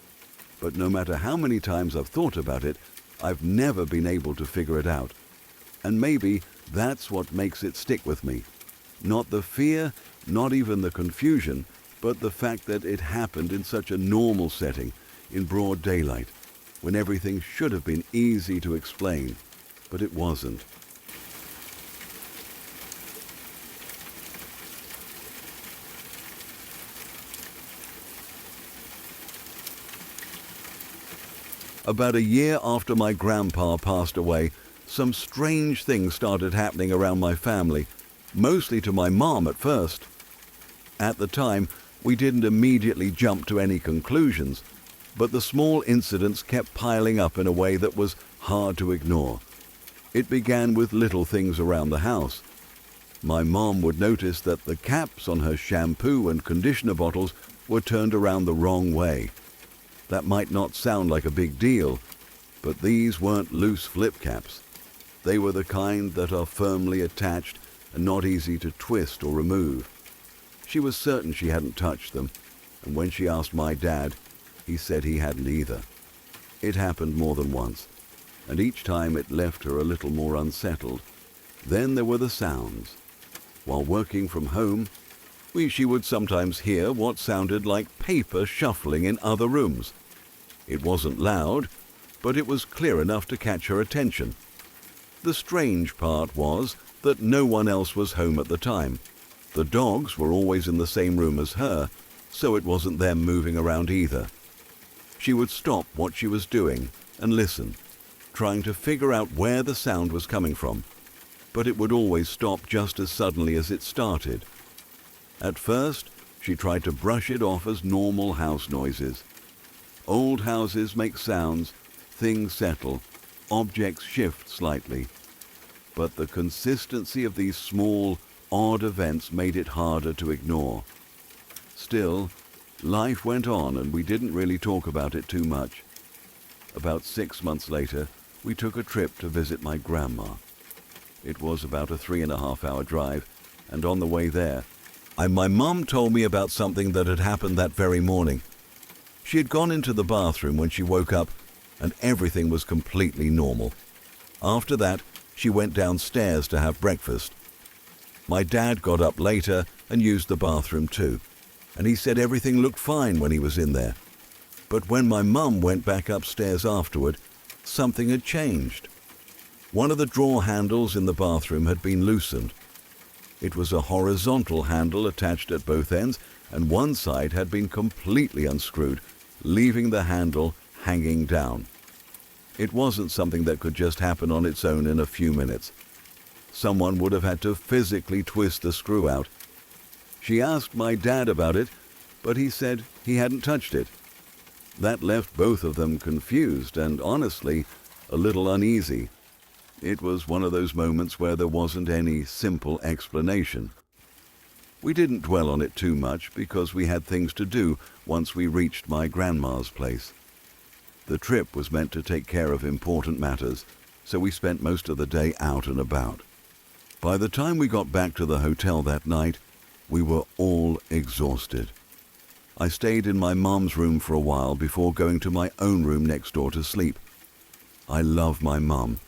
But no matter how many times I've thought about it, I've never been able to figure it out. And maybe that's what makes it stick with me. Not the fear, not even the confusion, but the fact that it happened in such a normal setting, in broad daylight, when everything should have been easy to explain, but it wasn't. About a year after my grandpa passed away, some strange things started happening around my family, mostly to my mom at first. At the time, we didn't immediately jump to any conclusions, but the small incidents kept piling up in a way that was hard to ignore. It began with little things around the house. My mom would notice that the caps on her shampoo and conditioner bottles were turned around the wrong way. That might not sound like a big deal, but these weren't loose flip caps. They were the kind that are firmly attached and not easy to twist or remove. She was certain she hadn't touched them, and when she asked my dad, he said he hadn't either. It happened more than once, and each time it left her a little more unsettled. Then there were the sounds. While working from home, she would sometimes hear what sounded like paper shuffling in other rooms. It wasn't loud, but it was clear enough to catch her attention. The strange part was that no one else was home at the time. The dogs were always in the same room as her, so it wasn't them moving around either. She would stop what she was doing and listen, trying to figure out where the sound was coming from, but it would always stop just as suddenly as it started. At first, she tried to brush it off as normal house noises. Old houses make sounds, things settle, objects shift slightly. But the consistency of these small, odd events made it harder to ignore. Still, life went on and we didn't really talk about it too much. About 6 months later, we took a trip to visit my grandma. It was about a 3.5-hour drive, and on the way there, my mum told me about something that had happened that very morning. She had gone into the bathroom when she woke up, and everything was completely normal. After that, she went downstairs to have breakfast. My dad got up later and used the bathroom too, and he said everything looked fine when he was in there. But when my mum went back upstairs afterward, something had changed. One of the drawer handles in the bathroom had been loosened. It was a horizontal handle attached at both ends, and one side had been completely unscrewed, leaving the handle hanging down. It wasn't something that could just happen on its own in a few minutes. Someone would have had to physically twist the screw out. She asked my dad about it, but he said he hadn't touched it. That left both of them confused and, honestly, a little uneasy. It was one of those moments where there wasn't any simple explanation. We didn't dwell on it too much because we had things to do once we reached my grandma's place. The trip was meant to take care of important matters, so we spent most of the day out and about. By the time we got back to the hotel that night, we were all exhausted. I stayed in my mom's room for a while before going to my own room next door to sleep. I love my mom,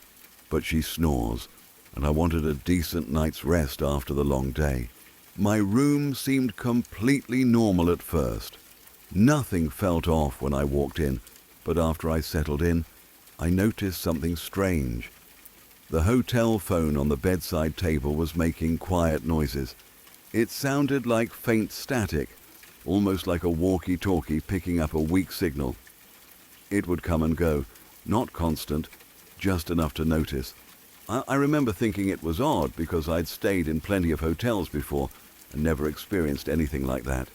but she snores, and I wanted a decent night's rest after the long day. My room seemed completely normal at first. Nothing felt off when I walked in, but after I settled in, I noticed something strange. The hotel phone on the bedside table was making quiet noises. It sounded like faint static, almost like a walkie-talkie picking up a weak signal. It would come and go, not constant, just enough to notice. I remember thinking it was odd because I'd stayed in plenty of hotels before and never experienced anything like that.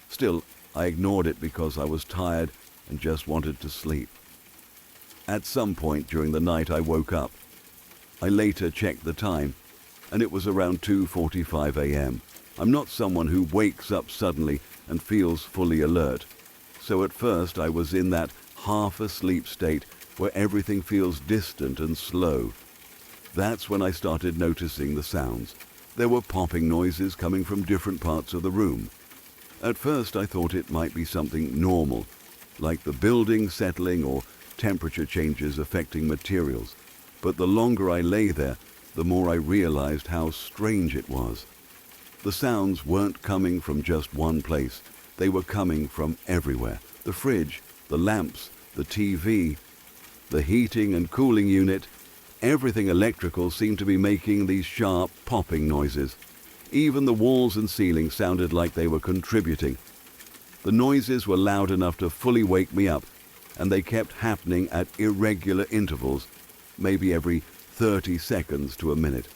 Still, I ignored it because I was tired and just wanted to sleep. At some point during the night I woke up. I later checked the time, and it was around 2:45 a.m. I'm not someone who wakes up suddenly and feels fully alert, so at first I was in that half-asleep state where everything feels distant and slow. That's when I started noticing the sounds. There were popping noises coming from different parts of the room. At first I thought it might be something normal, like the building settling or temperature changes affecting materials. But the longer I lay there, the more I realized how strange it was. The sounds weren't coming from just one place. They were coming from everywhere. The fridge, the lamps, the TV, the heating and cooling unit, everything electrical seemed to be making these sharp popping noises. Even the walls and ceiling sounded like they were contributing. The noises were loud enough to fully wake me up, and they kept happening at irregular intervals, maybe every 30 seconds to a minute.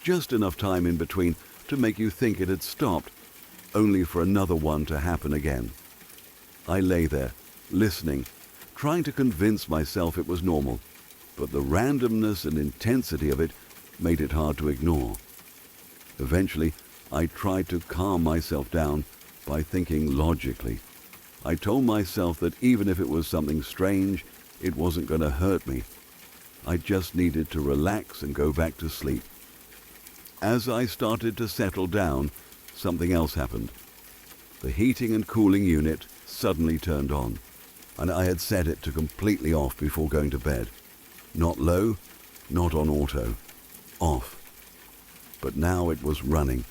Just enough time in between to make you think it had stopped, only for another one to happen again. I lay there, listening, trying to convince myself it was normal, but the randomness and intensity of it made it hard to ignore. Eventually, I tried to calm myself down by thinking logically. I told myself that even if it was something strange, it wasn't going to hurt me. I just needed to relax and go back to sleep. As I started to settle down, something else happened. The heating and cooling unit suddenly turned on, and I had set it to completely off before going to bed. Not low, not on auto, off. But now it was running,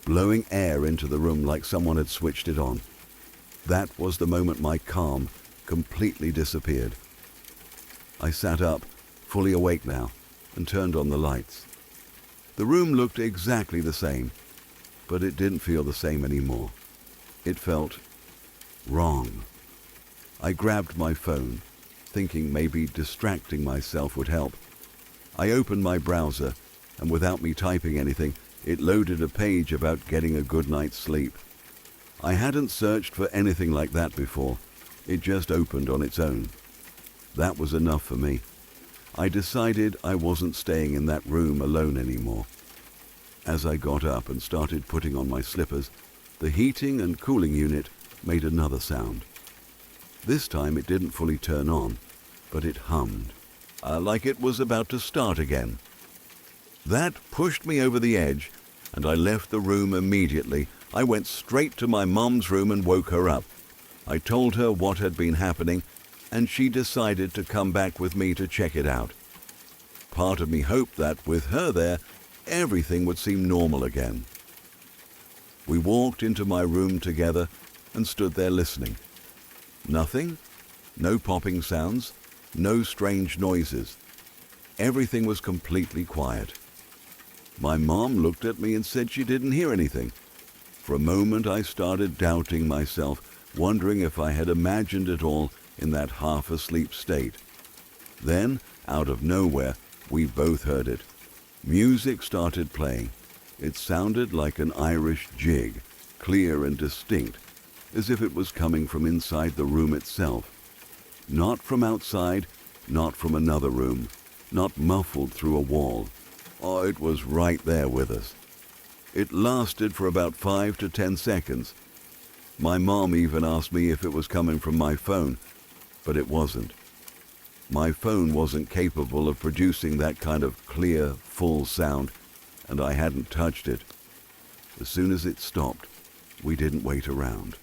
blowing air into the room like someone had switched it on. That was the moment my calm completely disappeared. I sat up, fully awake now, and turned on the lights. The room looked exactly the same, but it didn't feel the same anymore. It felt wrong. I grabbed my phone, thinking maybe distracting myself would help. I opened my browser, and without me typing anything, it loaded a page about getting a good night's sleep. I hadn't searched for anything like that before. It just opened on its own. That was enough for me. I decided I wasn't staying in that room alone anymore. As I got up and started putting on my slippers, the heating and cooling unit made another sound. This time it didn't fully turn on, but it hummed, like it was about to start again. That pushed me over the edge, and I left the room immediately. I went straight to my mom's room and woke her up. I told her what had been happening, and she decided to come back with me to check it out. Part of me hoped that, with her there, everything would seem normal again. We walked into my room together and stood there listening. Nothing, no popping sounds, no strange noises. Everything was completely quiet. My mom looked at me and said she didn't hear anything. For a moment I started doubting myself, wondering if I had imagined it all in that half-asleep state. Then, out of nowhere, we both heard it. Music started playing. It sounded like an Irish jig, clear and distinct, as if it was coming from inside the room itself. Not from outside, not from another room, not muffled through a wall. Oh, it was right there with us. It lasted for about 5 to 10 seconds. My mom even asked me if it was coming from my phone, but it wasn't. My phone wasn't capable of producing that kind of clear, full sound, and I hadn't touched it. As soon as it stopped, we didn't wait around.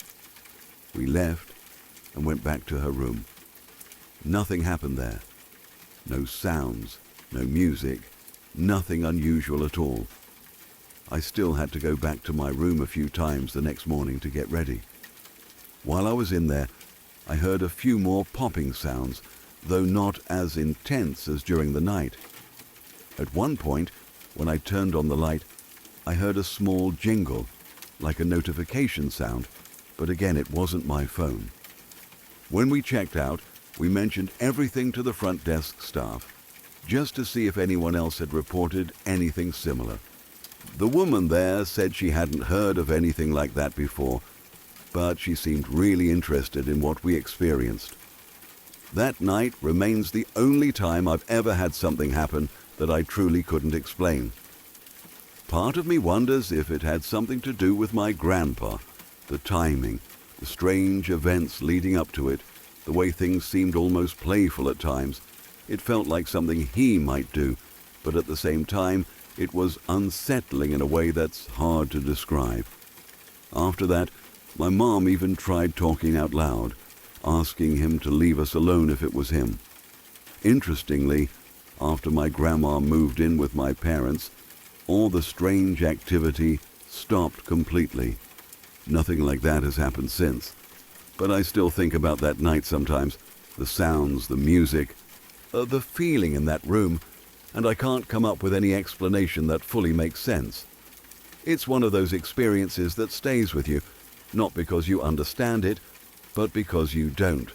We left and went back to her room. Nothing happened there. No sounds, no music, nothing unusual at all. I still had to go back to my room a few times the next morning to get ready. While I was in there, I heard a few more popping sounds, though not as intense as during the night. At one point, when I turned on the light, I heard a small jingle, like a notification sound, but again it wasn't my phone. When we checked out, we mentioned everything to the front desk staff, just to see if anyone else had reported anything similar. The woman there said she hadn't heard of anything like that before, but she seemed really interested in what we experienced. That night remains the only time I've ever had something happen that I truly couldn't explain. Part of me wonders if it had something to do with my grandpa, the timing, the strange events leading up to it, the way things seemed almost playful at times. It felt like something he might do, but at the same time, it was unsettling in a way that's hard to describe. After that, my mom even tried talking out loud, asking him to leave us alone if it was him. Interestingly, after my grandma moved in with my parents, all the strange activity stopped completely. Nothing like that has happened since. But I still think about that night sometimes, the sounds, the music, the feeling in that room, and I can't come up with any explanation that fully makes sense. It's one of those experiences that stays with you, not because you understand it, but because you don't.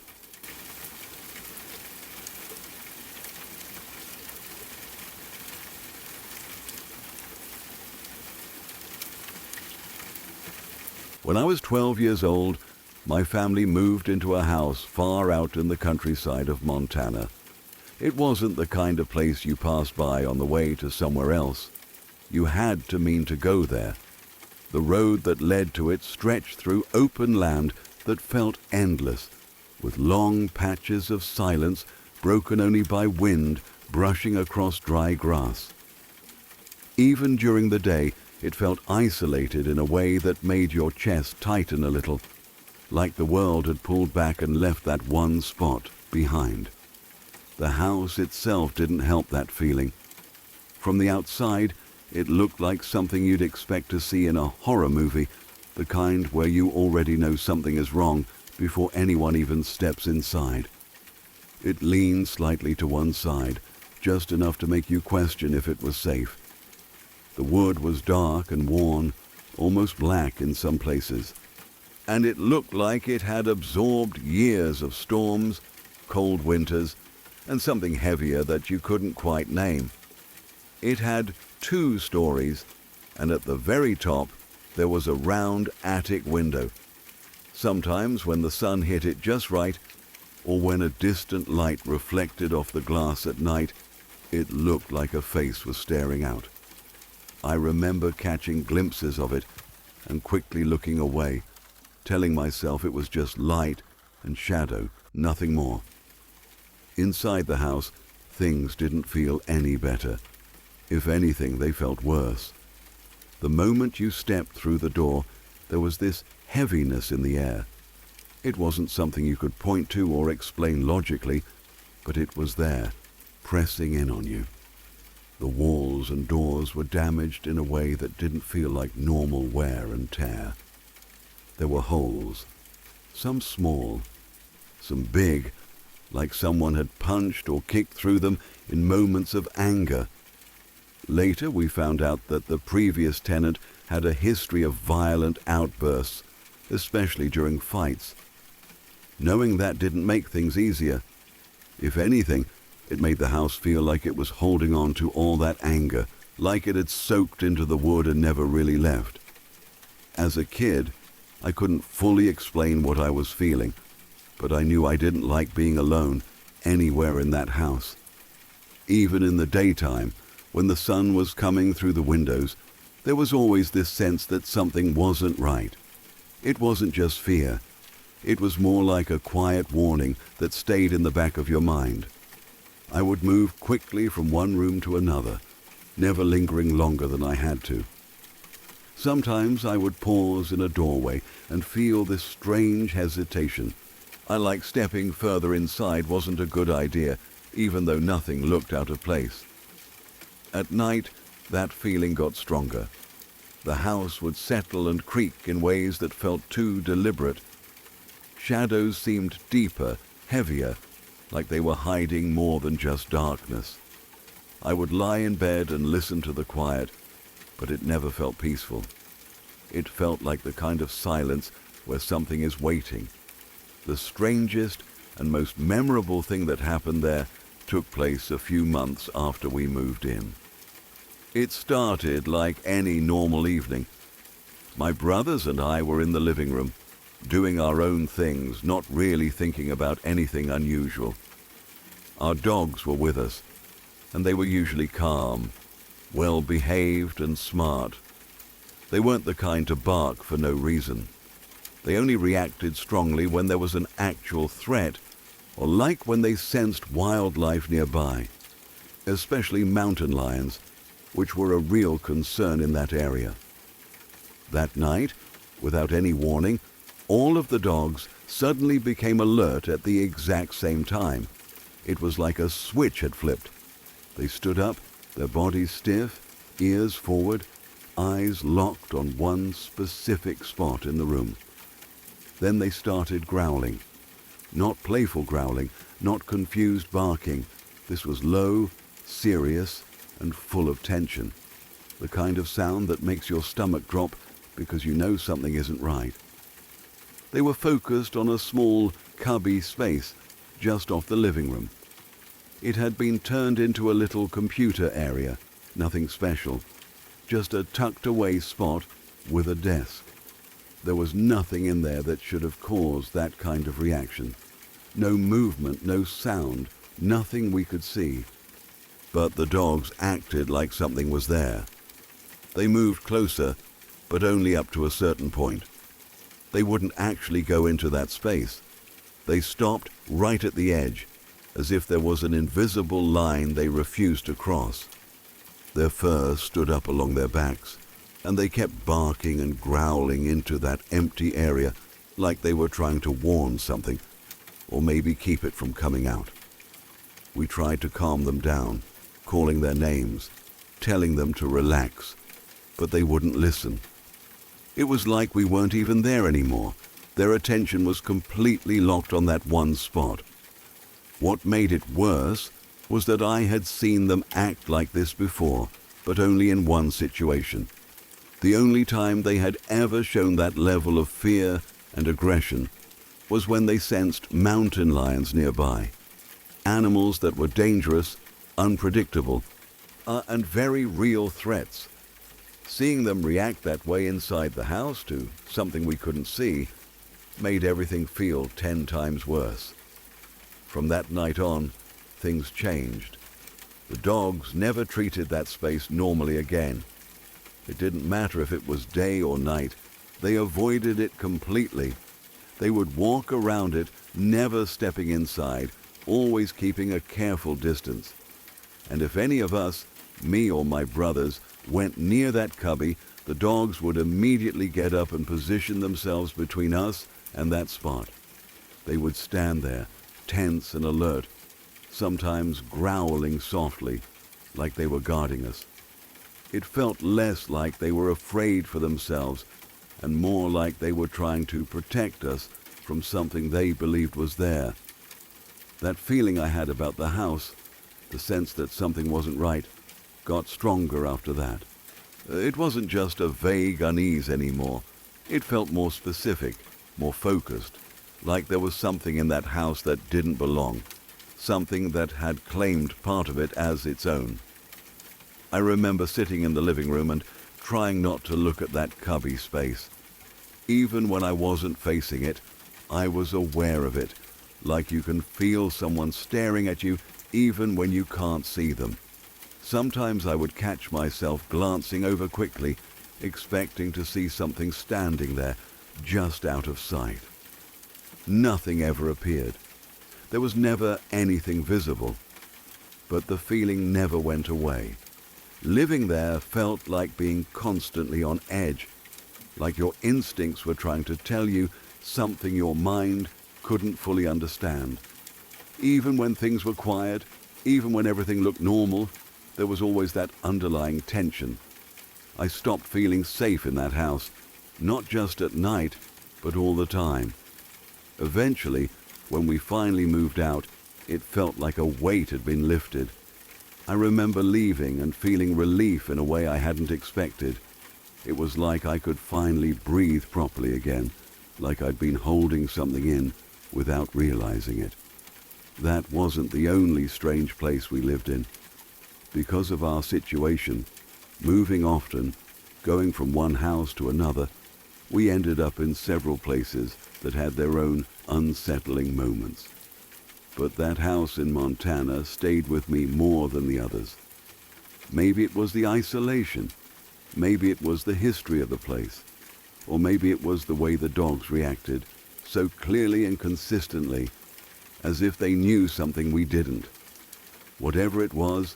When I was 12 years old, my family moved into a house far out in the countryside of Montana. It wasn't the kind of place you passed by on the way to somewhere else. You had to mean to go there. The road that led to it stretched through open land that felt endless, with long patches of silence broken only by wind brushing across dry grass. Even during the day, it felt isolated in a way that made your chest tighten a little, like the world had pulled back and left that one spot behind. The house itself didn't help that feeling. From the outside, it looked like something you'd expect to see in a horror movie, the kind where you already know something is wrong before anyone even steps inside. It leaned slightly to one side, just enough to make you question if it was safe. The wood was dark and worn, almost black in some places, and it looked like it had absorbed years of storms, cold winters, and something heavier that you couldn't quite name. It had 2 stories, and at the very top there was a round attic window. Sometimes when the sun hit it just right, or when a distant light reflected off the glass at night, it looked like a face was staring out. I remember catching glimpses of it and quickly looking away, telling myself it was just light and shadow, nothing more. Inside the house, things didn't feel any better. If anything, they felt worse. The moment you stepped through the door, there was this heaviness in the air. It wasn't something you could point to or explain logically, but it was there, pressing in on you. The walls and doors were damaged in a way that didn't feel like normal wear and tear. There were holes, some small, some big, like someone had punched or kicked through them in moments of anger. Later we found out that the previous tenant had a history of violent outbursts, especially during fights. Knowing that didn't make things easier. If anything, it made the house feel like it was holding on to all that anger, like it had soaked into the wood and never really left. As a kid, I couldn't fully explain what I was feeling, but I knew I didn't like being alone anywhere in that house. Even in the daytime, when the sun was coming through the windows, there was always this sense that something wasn't right. It wasn't just fear. It was more like a quiet warning that stayed in the back of your mind. I would move quickly from one room to another, never lingering longer than I had to. Sometimes I would pause in a doorway and feel this strange hesitation. Like stepping further inside wasn't a good idea, even though nothing looked out of place. At night, that feeling got stronger. The house would settle and creak in ways that felt too deliberate. Shadows seemed deeper, heavier, like they were hiding more than just darkness. I would lie in bed and listen to the quiet, but it never felt peaceful. It felt like the kind of silence where something is waiting. The strangest and most memorable thing that happened there took place a few months after we moved in. It started like any normal evening. My brothers and I were in the living room, doing our own things, not really thinking about anything unusual. Our dogs were with us, and they were usually calm, well-behaved and smart. They weren't the kind to bark for no reason. They only reacted strongly when there was an actual threat, or like when they sensed wildlife nearby, especially mountain lions, which were a real concern in that area. That night, without any warning, all of the dogs suddenly became alert at the exact same time. It was like a switch had flipped. They stood up, their bodies stiff, ears forward, eyes locked on one specific spot in the room. Then they started growling. Not playful growling, not confused barking. This was low, serious, and full of tension. The kind of sound that makes your stomach drop because you know something isn't right. They were focused on a small, cubby space just off the living room. It had been turned into a little computer area, nothing special, just a tucked-away spot with a desk. There was nothing in there that should have caused that kind of reaction. No movement, no sound, nothing we could see. But the dogs acted like something was there. They moved closer, but only up to a certain point. They wouldn't actually go into that space. They stopped right at the edge, as if there was an invisible line they refused to cross. Their fur stood up along their backs, and they kept barking and growling into that empty area like they were trying to warn something, or maybe keep it from coming out. We tried to calm them down, calling their names, telling them to relax, but they wouldn't listen. It was like we weren't even there anymore. Their attention was completely locked on that one spot. What made it worse was that I had seen them act like this before, but only in one situation. The only time they had ever shown that level of fear and aggression was when they sensed mountain lions nearby, animals that were dangerous, unpredictable, and very real threats. Seeing them react that way inside the house to something we couldn't see made everything feel 10 times worse. From that night on, things changed. The dogs never treated that space normally again. It didn't matter if it was day or night. They avoided it completely. They would walk around it, never stepping inside, always keeping a careful distance. And if any of us, me or my brothers, went near that cubby, the dogs would immediately get up and position themselves between us and that spot. They would stand there, tense and alert, sometimes growling softly, like they were guarding us. It felt less like they were afraid for themselves and more like they were trying to protect us from something they believed was there. That feeling I had about the house, the sense that something wasn't right, got stronger after that. It wasn't just a vague unease anymore. It felt more specific, more focused, like there was something in that house that didn't belong, something that had claimed part of it as its own. I remember sitting in the living room and trying not to look at that cubby space. Even when I wasn't facing it, I was aware of it, like you can feel someone staring at you even when you can't see them. Sometimes I would catch myself glancing over quickly, expecting to see something standing there, just out of sight. Nothing ever appeared. There was never anything visible. But the feeling never went away. Living there felt like being constantly on edge, like your instincts were trying to tell you something your mind couldn't fully understand. Even when things were quiet, even when everything looked normal, there was always that underlying tension. I stopped feeling safe in that house, not just at night, but all the time. Eventually, when we finally moved out, It felt like a weight had been lifted. I remember leaving and feeling relief in a way I hadn't expected. It was like I could finally breathe properly again, like I'd been holding something in without realizing it. That wasn't the only strange place we lived in. Because of our situation, moving often, going from one house to another, we ended up in several places that had their own unsettling moments. But that house in Montana stayed with me more than the others. Maybe it was the isolation, maybe it was the history of the place, or maybe it was the way the dogs reacted so clearly and consistently, as if they knew something we didn't. Whatever it was,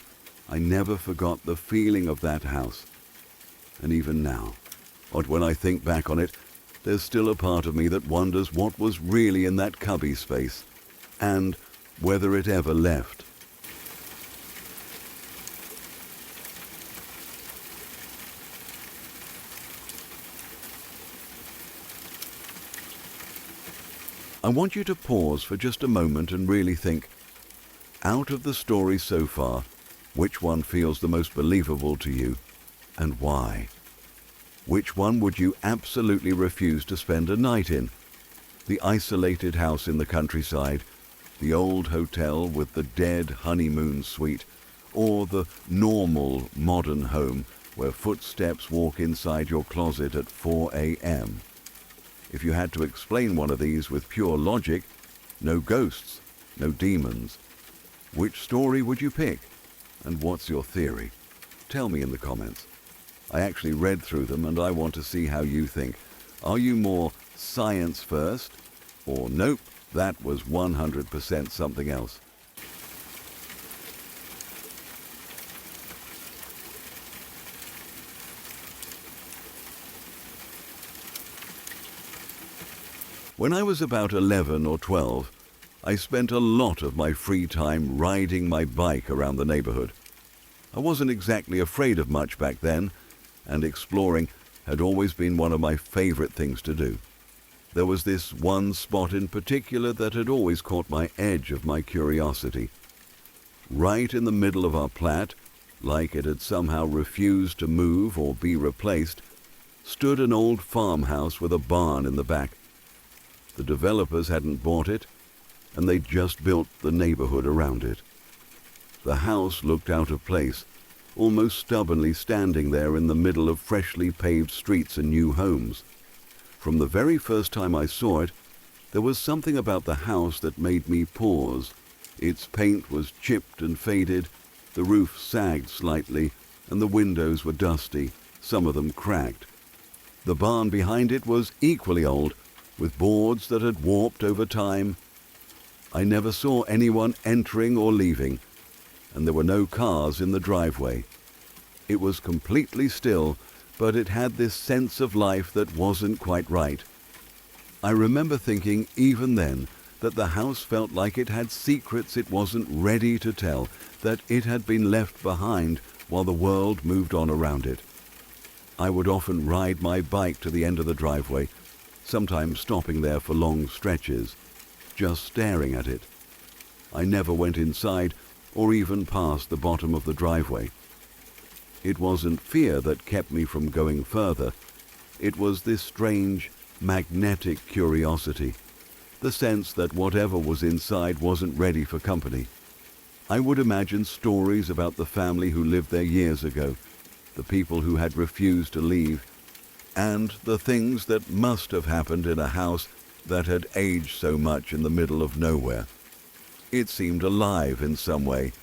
I never forgot the feeling of that house. And even now, when I think back on it, there's still a part of me that wonders what was really in that cubby space, and whether it ever left. I want you to pause for just a moment and really think, out of the stories so far, which one feels the most believable to you, and why? Which one would you absolutely refuse to spend a night in? The isolated house in the countryside, the old hotel with the dead honeymoon suite, or the normal modern home where footsteps walk inside your closet at 4 a.m.? If you had to explain one of these with pure logic, no ghosts, no demons, which story would you pick? And what's your theory? Tell me in the comments. I actually read through them and I want to see how you think. Are you more science first? Or nope, that was 100% something else? When I was about 11 or 12, I spent a lot of my free time riding my bike around the neighborhood. I wasn't exactly afraid of much back then, and exploring had always been one of my favorite things to do. There was this one spot in particular that had always caught my edge of my curiosity. Right in the middle of our plat, like it had somehow refused to move or be replaced, stood an old farmhouse with a barn in the back. The developers hadn't bought it, and they'd just built the neighborhood around it. The house looked out of place, almost stubbornly standing there in the middle of freshly paved streets and new homes. From the very first time I saw it, there was something about the house that made me pause. Its paint was chipped and faded, the roof sagged slightly, and the windows were dusty, some of them cracked. The barn behind it was equally old, with boards that had warped over time. I never saw anyone entering or leaving, and there were no cars in the driveway. It was completely still, but it had this sense of life that wasn't quite right. I remember thinking even then that the house felt like it had secrets it wasn't ready to tell, that it had been left behind while the world moved on around it. I would often ride my bike to the end of the driveway, sometimes stopping there for long stretches, just staring at it. I never went inside or even past the bottom of the driveway. It wasn't fear that kept me from going further. It was this strange, magnetic curiosity, the sense that whatever was inside wasn't ready for company. I would imagine stories about the family who lived there years ago, the people who had refused to leave, and the things that must have happened in a house that had aged so much in the middle of nowhere. It seemed alive in some way,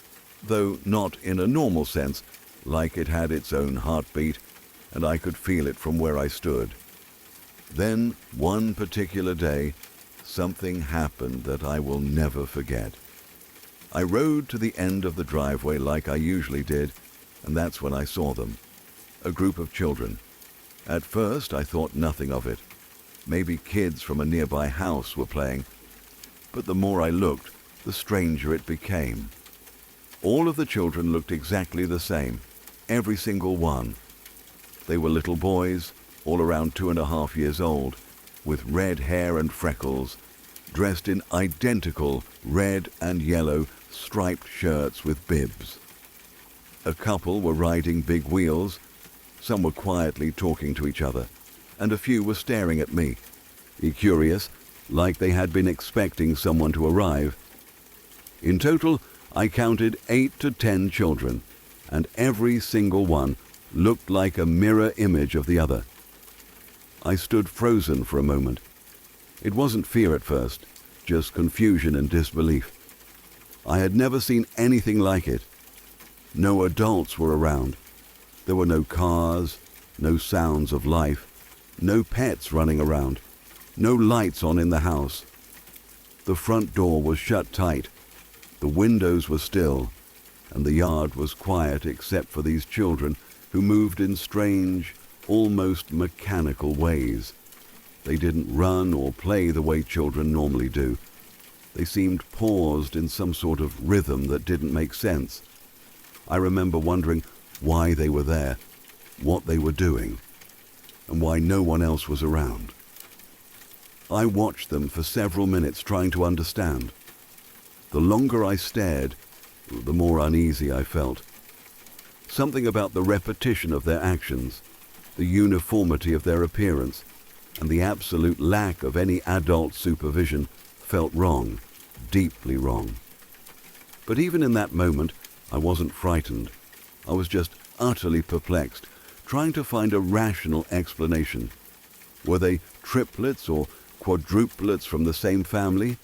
though not in a normal sense, like it had its own heartbeat, and I could feel it from where I stood. Then, one particular day, something happened that I will never forget. I rode to the end of the driveway like I usually did, and that's when I saw them. A group of children. At first, I thought nothing of it. Maybe kids from a nearby house were playing. But the more I looked, the stranger it became. All of the children looked exactly the same, every single one. They were little boys, all around 2.5 years old, with red hair and freckles, dressed in identical red and yellow striped shirts with bibs. A couple were riding big wheels, some were quietly talking to each other, and a few were staring at me, curious, like they had been expecting someone to arrive. In total, I counted 8 to 10 children, and every single one looked like a mirror image of the other. I stood frozen for a moment. It wasn't fear at first, just confusion and disbelief. I had never seen anything like it. No adults were around. There were no cars, no sounds of life, no pets running around, no lights on in the house. The front door was shut tight, the windows were still, and the yard was quiet except for these children who moved in strange, almost mechanical ways. They didn't run or play the way children normally do. They seemed paused in some sort of rhythm that didn't make sense. I remember wondering why they were there, what they were doing, and why no one else was around. I watched them for several minutes trying to understand. The longer I stared, the more uneasy I felt. Something about the repetition of their actions, the uniformity of their appearance, and the absolute lack of any adult supervision felt wrong, deeply wrong. But even in that moment, I wasn't frightened. I was just utterly perplexed, trying to find a rational explanation. Were they triplets or quadruplets from the same family?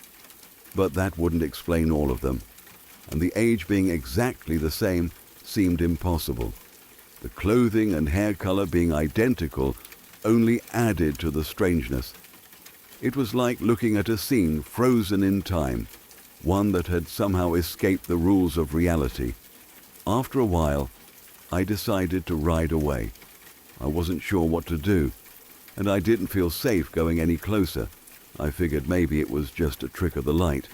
But that wouldn't explain all of them, and the age being exactly the same seemed impossible. The clothing and hair color being identical only added to the strangeness. It was like looking at a scene frozen in time, one that had somehow escaped the rules of reality. After a while, I decided to ride away. I wasn't sure what to do, and I didn't feel safe going any closer. I figured maybe it was just a trick of the light,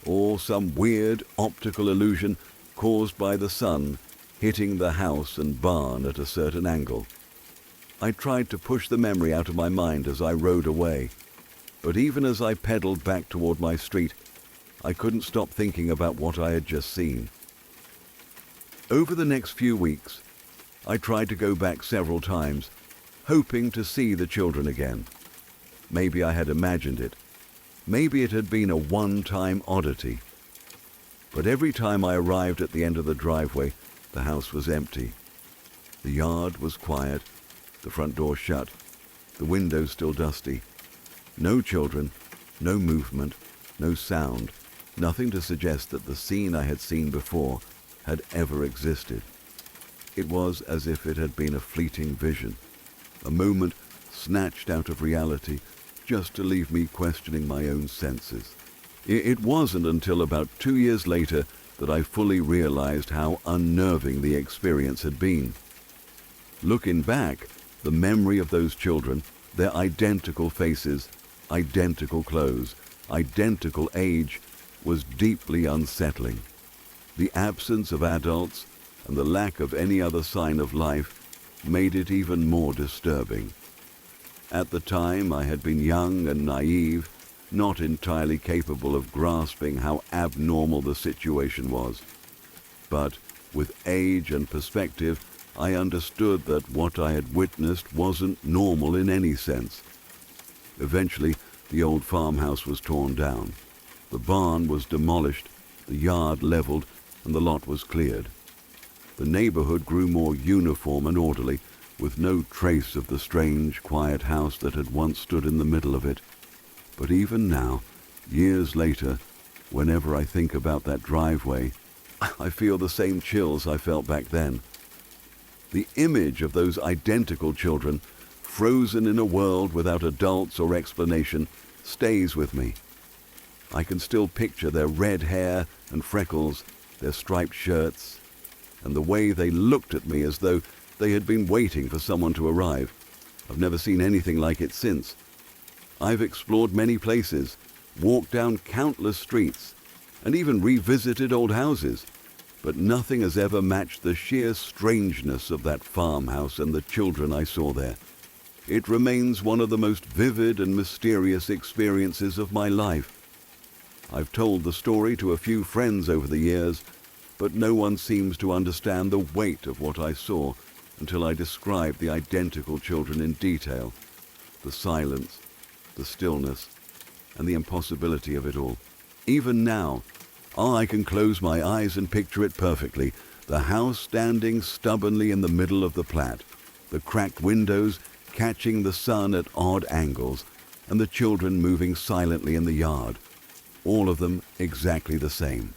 or some weird optical illusion caused by the sun hitting the house and barn at a certain angle. I tried to push the memory out of my mind as I rode away, but even as I pedaled back toward my street, I couldn't stop thinking about what I had just seen. Over the next few weeks, I tried to go back several times, hoping to see the children again. Maybe I had imagined it. Maybe it had been a one-time oddity. But every time I arrived at the end of the driveway, the house was empty. The yard was quiet, the front door shut, the windows still dusty. No children, no movement, no sound, nothing to suggest that the scene I had seen before had ever existed. It was as if it had been a fleeting vision, a moment snatched out of reality just to leave me questioning my own senses. It wasn't until about 2 years later that I fully realized how unnerving the experience had been. Looking back, the memory of those children, their identical faces, identical clothes, identical age, was deeply unsettling. The absence of adults and the lack of any other sign of life made it even more disturbing. At the time, I had been young and naive, not entirely capable of grasping how abnormal the situation was. But with age and perspective, I understood that what I had witnessed wasn't normal in any sense. Eventually, the old farmhouse was torn down. The barn was demolished, the yard leveled, and the lot was cleared. The neighborhood grew more uniform and orderly, with no trace of the strange, quiet house that had once stood in the middle of it. But even now, years later, whenever I think about that driveway, I feel the same chills I felt back then. The image of those identical children, frozen in a world without adults or explanation, stays with me. I can still picture their red hair and freckles, their striped shirts, and the way they looked at me as though they had been waiting for someone to arrive. I've never seen anything like it since. I've explored many places, walked down countless streets, and even revisited old houses, but nothing has ever matched the sheer strangeness of that farmhouse and the children I saw there. It remains one of the most vivid and mysterious experiences of my life, I've told the story to a few friends over the years, but no one seems to understand the weight of what I saw until I describe the identical children in detail. The silence, the stillness, and the impossibility of it all. Even now, I can close my eyes and picture it perfectly. The house standing stubbornly in the middle of the Platte, the cracked windows catching the sun at odd angles, and the children moving silently in the yard. All of them exactly the same.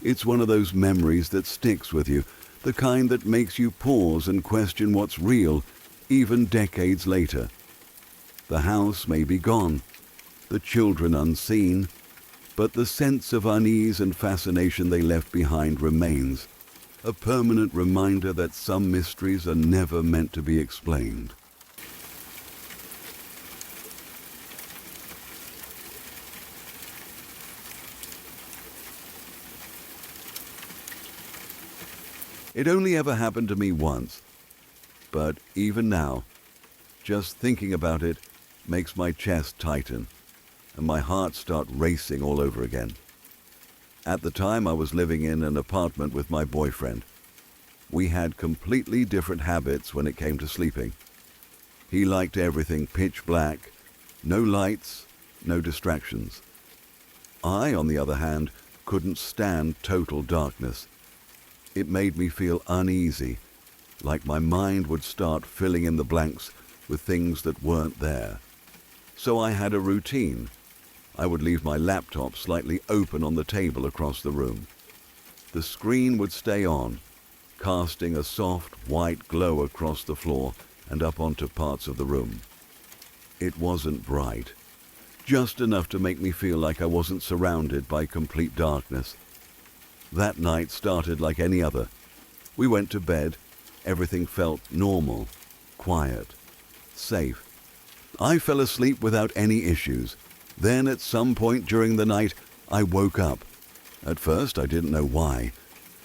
It's one of those memories that sticks with you, the kind that makes you pause and question what's real, even decades later. The house may be gone, the children unseen, but the sense of unease and fascination they left behind remains, a permanent reminder that some mysteries are never meant to be explained. It only ever happened to me once, but even now, just thinking about it makes my chest tighten and my heart start racing all over again. At the time, I was living in an apartment with my boyfriend. We had completely different habits when it came to sleeping. He liked everything pitch black, no lights, no distractions. I, on the other hand, couldn't stand total darkness. It made me feel uneasy, like my mind would start filling in the blanks with things that weren't there. So I had a routine. I would leave my laptop slightly open on the table across the room. The screen would stay on, casting a soft white glow across the floor and up onto parts of the room. It wasn't bright, just enough to make me feel like I wasn't surrounded by complete darkness. That night started like any other. We went to bed. Everything felt normal, quiet, safe. I fell asleep without any issues. Then at some point during the night, I woke up. At first, I didn't know why.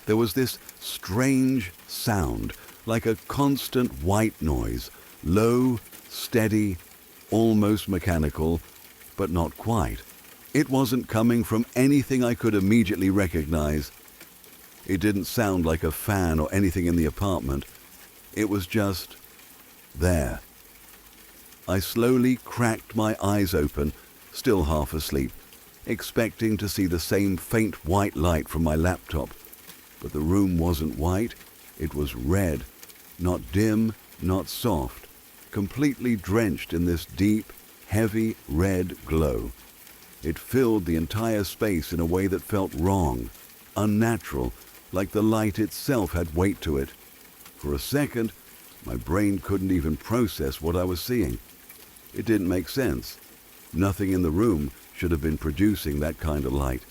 There was this strange sound, like a constant white noise, low, steady, almost mechanical, but not quite. It wasn't coming from anything I could immediately recognize. It didn't sound like a fan or anything in the apartment. It was just there. I slowly cracked my eyes open, still half asleep, expecting to see the same faint white light from my laptop. But the room wasn't white, it was red, not dim, not soft, completely drenched in this deep, heavy red glow. It filled the entire space in a way that felt wrong, unnatural, like the light itself had weight to it. For a second, my brain couldn't even process what I was seeing. It didn't make sense. Nothing in the room should have been producing that kind of light.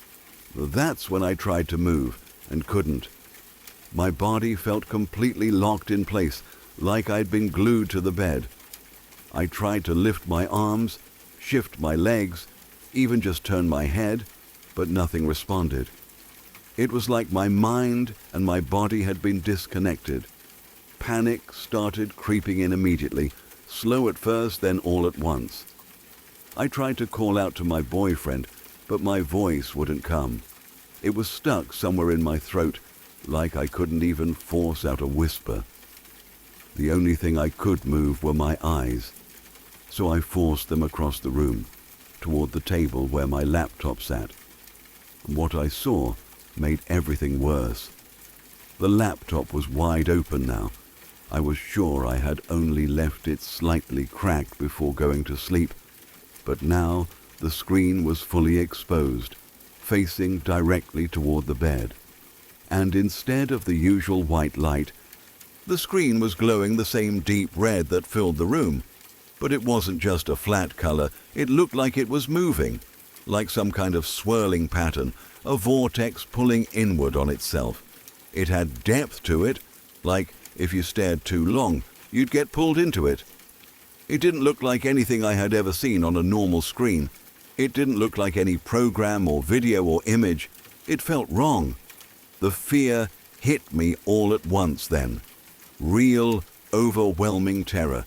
That's when I tried to move and couldn't. My body felt completely locked in place, like I'd been glued to the bed. I tried to lift my arms, shift my legs, even just turn my head, but nothing responded. It was like my mind and my body had been disconnected. Panic started creeping in immediately, slow at first, then all at once. I tried to call out to my boyfriend, but my voice wouldn't come. It was stuck somewhere in my throat, like I couldn't even force out a whisper. The only thing I could move were my eyes, so I forced them across the room, toward the table where my laptop sat. And what I saw made everything worse. The laptop was wide open now. I was sure I had only left it slightly cracked before going to sleep, but now the screen was fully exposed, facing directly toward the bed. And instead of the usual white light, the screen was glowing the same deep red that filled the room. But it wasn't just a flat color, it looked like it was moving, like some kind of swirling pattern, a vortex pulling inward on itself. It had depth to it, like if you stared too long, you'd get pulled into it. It didn't look like anything I had ever seen on a normal screen. It didn't look like any program or video or image. It felt wrong. The fear hit me all at once then. Real, overwhelming terror.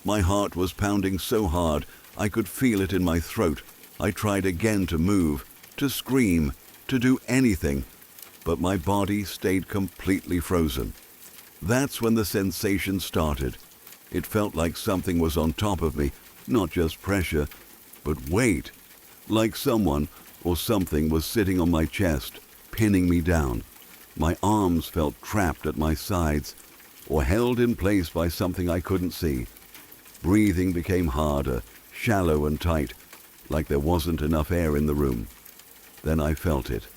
My heart was pounding so hard I could feel it in my throat. I tried again to move, to scream, to do anything, but my body stayed completely frozen. That's when the sensation started. It felt like something was on top of me, not just pressure, but weight, like someone or something was sitting on my chest, pinning me down. My arms felt trapped at my sides or held in place by something I couldn't see. Breathing became harder, shallow and tight, like there wasn't enough air in the room. Then I felt it.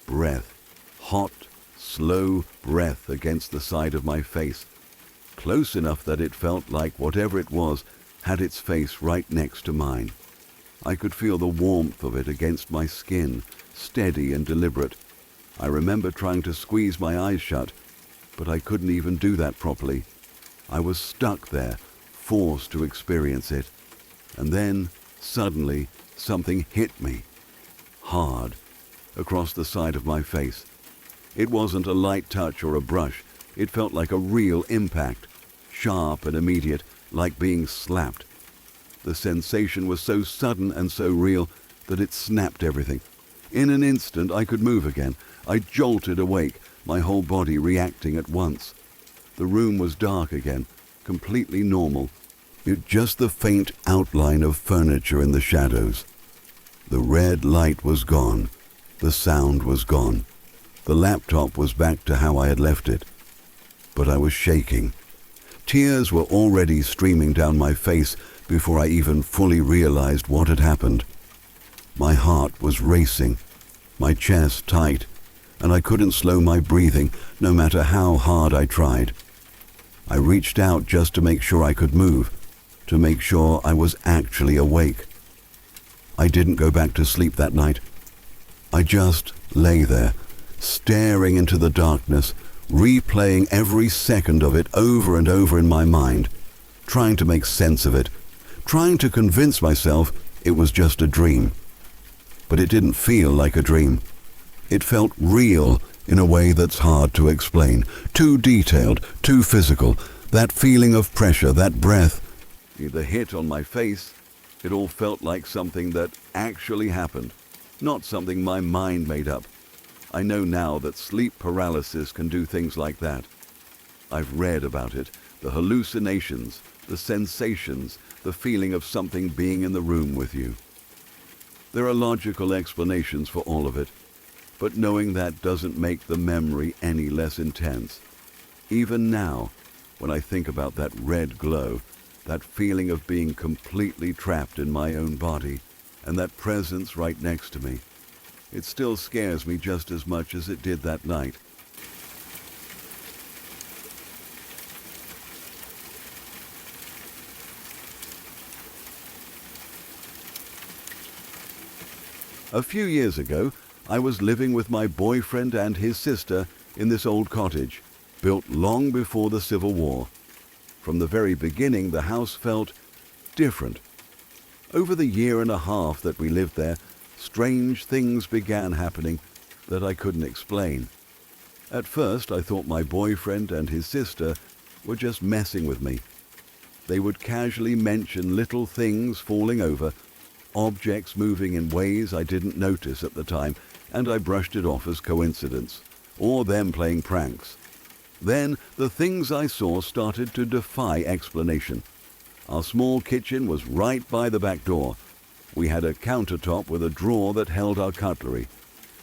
Breath. Hot, slow breath against the side of my face. Close enough that it felt like whatever it was had its face right next to mine. I could feel the warmth of it against my skin, steady and deliberate. I remember trying to squeeze my eyes shut, but I couldn't even do that properly. I was stuck there, forced to experience it. And then, suddenly, something hit me. Hard, across the side of my face. It wasn't a light touch or a brush. It felt like a real impact, sharp and immediate, like being slapped. The sensation was so sudden and so real that it snapped everything. In an instant, I could move again. I jolted awake, my whole body reacting at once. The room was dark again, completely normal. Just the faint outline of furniture in the shadows. The red light was gone. The sound was gone. The laptop was back to how I had left it. But I was shaking. Tears were already streaming down my face before I even fully realized what had happened. My heart was racing, my chest tight, and I couldn't slow my breathing no matter how hard I tried. I reached out just to make sure I could move, to make sure I was actually awake. I didn't go back to sleep that night. I just lay there, staring into the darkness, replaying every second of it over and over in my mind, trying to make sense of it, trying to convince myself it was just a dream. But it didn't feel like a dream. It felt real in a way that's hard to explain, too detailed, too physical. That feeling of pressure, that breath, the hit on my face, it all felt like something that actually happened, not something my mind made up. I know now that sleep paralysis can do things like that. I've read about it, the hallucinations, the sensations, the feeling of something being in the room with you. There are logical explanations for all of it, but knowing that doesn't make the memory any less intense. Even now, when I think about that red glow, that feeling of being completely trapped in my own body, and that presence right next to me, it still scares me just as much as it did that night. A few years ago, I was living with my boyfriend and his sister in this old cottage, built long before the Civil War. From the very beginning, the house felt different. Over the year and a half that we lived there, strange things began happening that I couldn't explain. At first, I thought my boyfriend and his sister were just messing with me. They would casually mention little things falling over, objects moving in ways I didn't notice at the time, and I brushed it off as coincidence, or them playing pranks. Then the things I saw started to defy explanation. Our small kitchen was right by the back door. We had a countertop with a drawer that held our cutlery.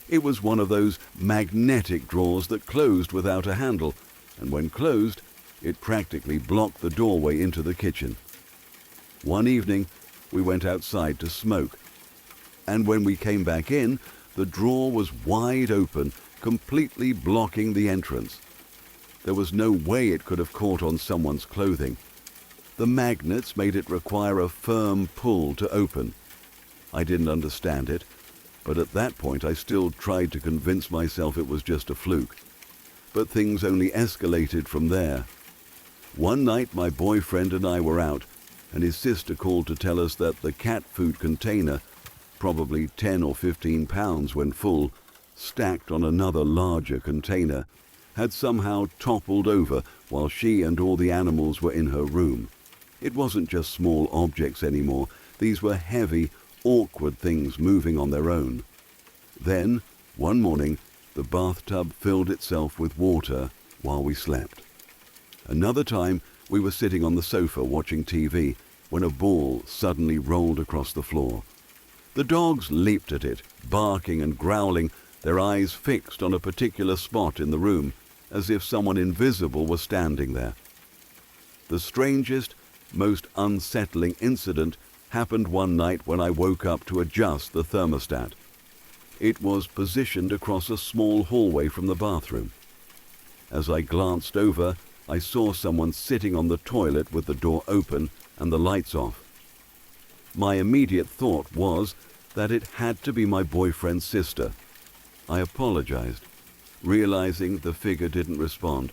It was one of those magnetic drawers that closed without a handle, and when closed, it practically blocked the doorway into the kitchen. One evening, we went outside to smoke, and when we came back in, the drawer was wide open, completely blocking the entrance. There was no way it could have caught on someone's clothing. The magnets made it require a firm pull to open. I didn't understand it, but at that point I still tried to convince myself it was just a fluke. But things only escalated from there. One night my boyfriend and I were out, and his sister called to tell us that the cat food container, probably 10 or 15 pounds when full, stacked on another larger container, had somehow toppled over while she and all the animals were in her room. It wasn't just small objects anymore. These were heavy, awkward things moving on their own. Then, one morning, the bathtub filled itself with water while we slept. Another time, we were sitting on the sofa watching TV when a ball suddenly rolled across the floor. The dogs leaped at it, barking and growling, their eyes fixed on a particular spot in the room, as if someone invisible were standing there. The strangest, most unsettling incident happened one night when I woke up to adjust the thermostat. It was positioned across a small hallway from the bathroom. As I glanced over, I saw someone sitting on the toilet with the door open and the lights off. My immediate thought was that it had to be my boyfriend's sister. I apologized, realizing the figure didn't respond,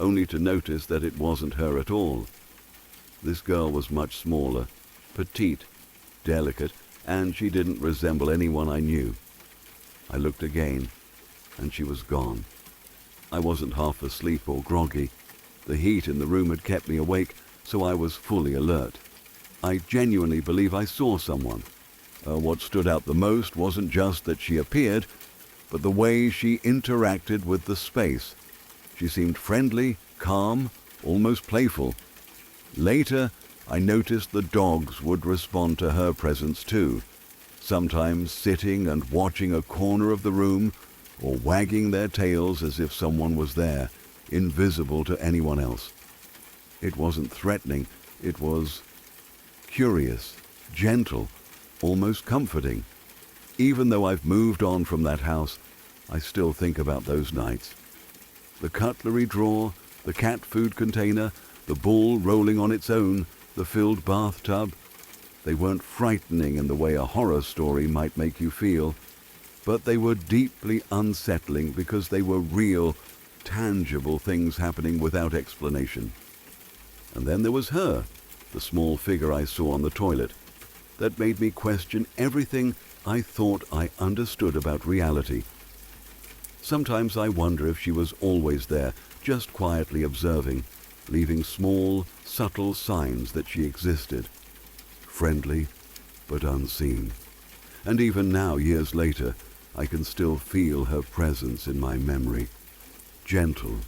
only to notice that it wasn't her at all. This girl was much smaller, petite, delicate, and she didn't resemble anyone I knew. I looked again, and she was gone. I wasn't half asleep or groggy. The heat in the room had kept me awake, so I was fully alert. I genuinely believe I saw someone. What stood out the most wasn't just that she appeared, but the way she interacted with the space. She seemed friendly, calm, almost playful. Later, I noticed the dogs would respond to her presence too, sometimes sitting and watching a corner of the room or wagging their tails as if someone was there, invisible to anyone else. It wasn't threatening, it was curious, gentle, almost comforting. Even though I've moved on from that house, I still think about those nights. The cutlery drawer, the cat food container, the ball rolling on its own, the filled bathtub. They weren't frightening in the way a horror story might make you feel, but they were deeply unsettling because they were real, tangible things happening without explanation. And then there was her, the small figure I saw on the toilet, that made me question everything I thought I understood about reality. Sometimes I wonder if she was always there, just quietly observing, leaving small, subtle signs that she existed. Friendly, but unseen. And even now, years later, I can still feel her presence in my memory. Gentle,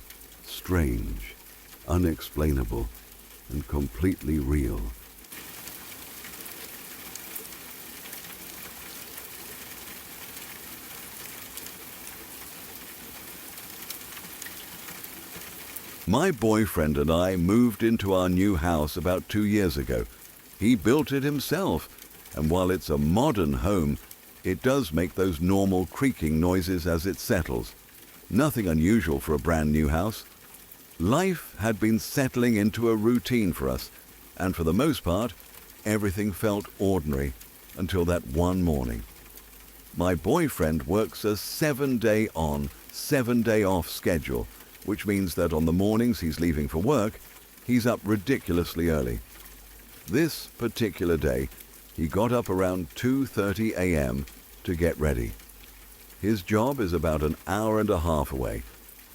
strange, unexplainable, and completely real. My boyfriend and I moved into our new house about 2 years ago. He built it himself, and while it's a modern home, it does make those normal creaking noises as it settles. Nothing unusual for a brand new house. Life had been settling into a routine for us, and for the most part, everything felt ordinary until that one morning. My boyfriend works a 7-day on, 7-day off schedule, which means that on the mornings he's leaving for work, he's up ridiculously early. This particular day, he got up around 2:30 a.m. to get ready. His job is about an hour and a half away,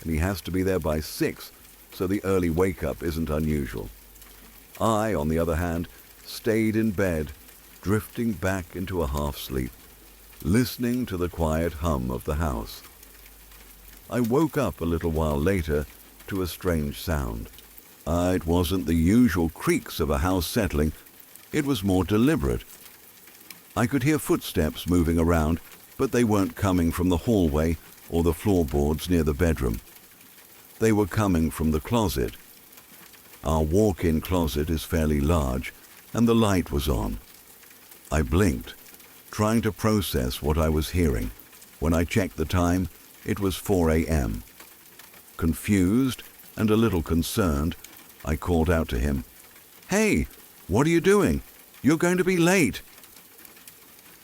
and he has to be there by 6, so the early wake-up isn't unusual. I, on the other hand, stayed in bed, drifting back into a half-sleep, listening to the quiet hum of the house. I woke up a little while later to a strange sound. It wasn't the usual creaks of a house settling. It was more deliberate. I could hear footsteps moving around, but they weren't coming from the hallway or the floorboards near the bedroom. They were coming from the closet. Our walk-in closet is fairly large, and the light was on. I blinked, trying to process what I was hearing. When I checked the time, it was 4 a.m. Confused and a little concerned, I called out to him, "Hey, what are you doing? You're going to be late."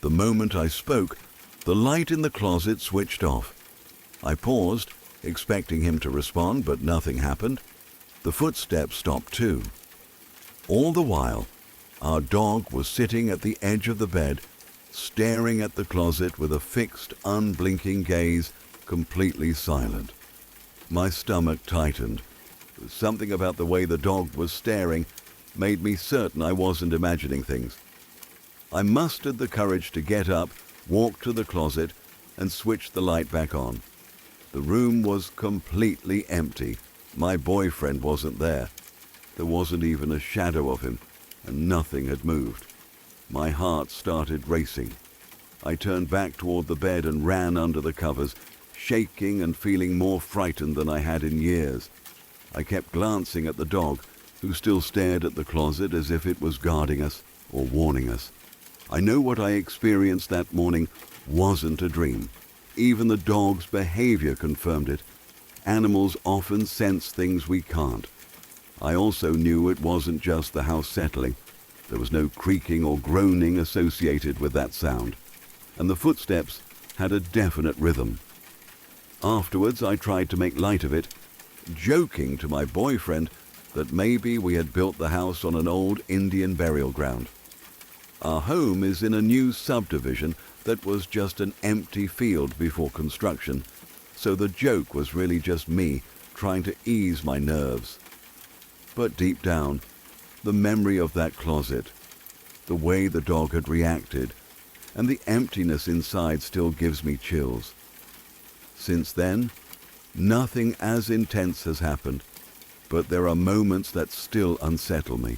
The moment I spoke, the light in the closet switched off. I paused, expecting him to respond, but nothing happened. The footsteps stopped too. All the while, our dog was sitting at the edge of the bed, staring at the closet with a fixed, unblinking gaze, completely silent. My stomach tightened. Something about the way the dog was staring made me certain I wasn't imagining things. I mustered the courage to get up, walk to the closet, and switched the light back on. The room was completely empty. My boyfriend wasn't there. There wasn't even a shadow of him, and nothing had moved. My heart started racing. I turned back toward the bed and ran under the covers, shaking and feeling more frightened than I had in years. I kept glancing at the dog, who still stared at the closet as if it was guarding us or warning us. I know what I experienced that morning wasn't a dream. Even the dog's behavior confirmed it. Animals often sense things we can't. I also knew it wasn't just the house settling. There was no creaking or groaning associated with that sound, and the footsteps had a definite rhythm. Afterwards, I tried to make light of it, joking to my boyfriend that maybe we had built the house on an old Indian burial ground. Our home is in a new subdivision that was just an empty field before construction, so the joke was really just me trying to ease my nerves. But deep down, the memory of that closet, the way the dog had reacted, and the emptiness inside still gives me chills. Since then, nothing as intense has happened, but there are moments that still unsettle me.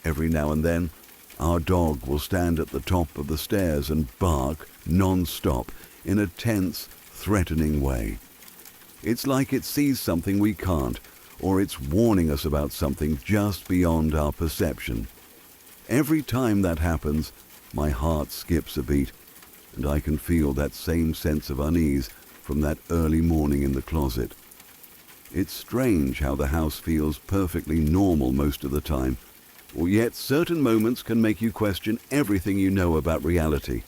Every now and then, our dog will stand at the top of the stairs and bark non-stop in a tense, threatening way. It's like it sees something we can't, or it's warning us about something just beyond our perception. Every time that happens, my heart skips a beat, and I can feel that same sense of unease from that early morning in the closet. It's strange how the house feels perfectly normal most of the time, yet certain moments can make you question everything you know about reality.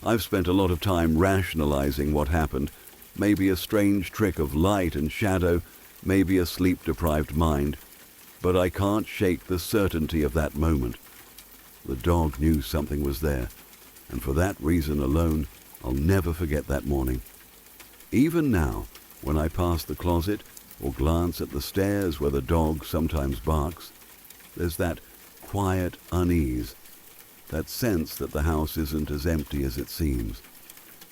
I've spent a lot of time rationalizing what happened, maybe a strange trick of light and shadow, maybe a sleep-deprived mind, but I can't shake the certainty of that moment. The dog knew something was there, and for that reason alone, I'll never forget that morning. Even now, when I pass the closet or glance at the stairs where the dog sometimes barks, there's that quiet unease, that sense that the house isn't as empty as it seems,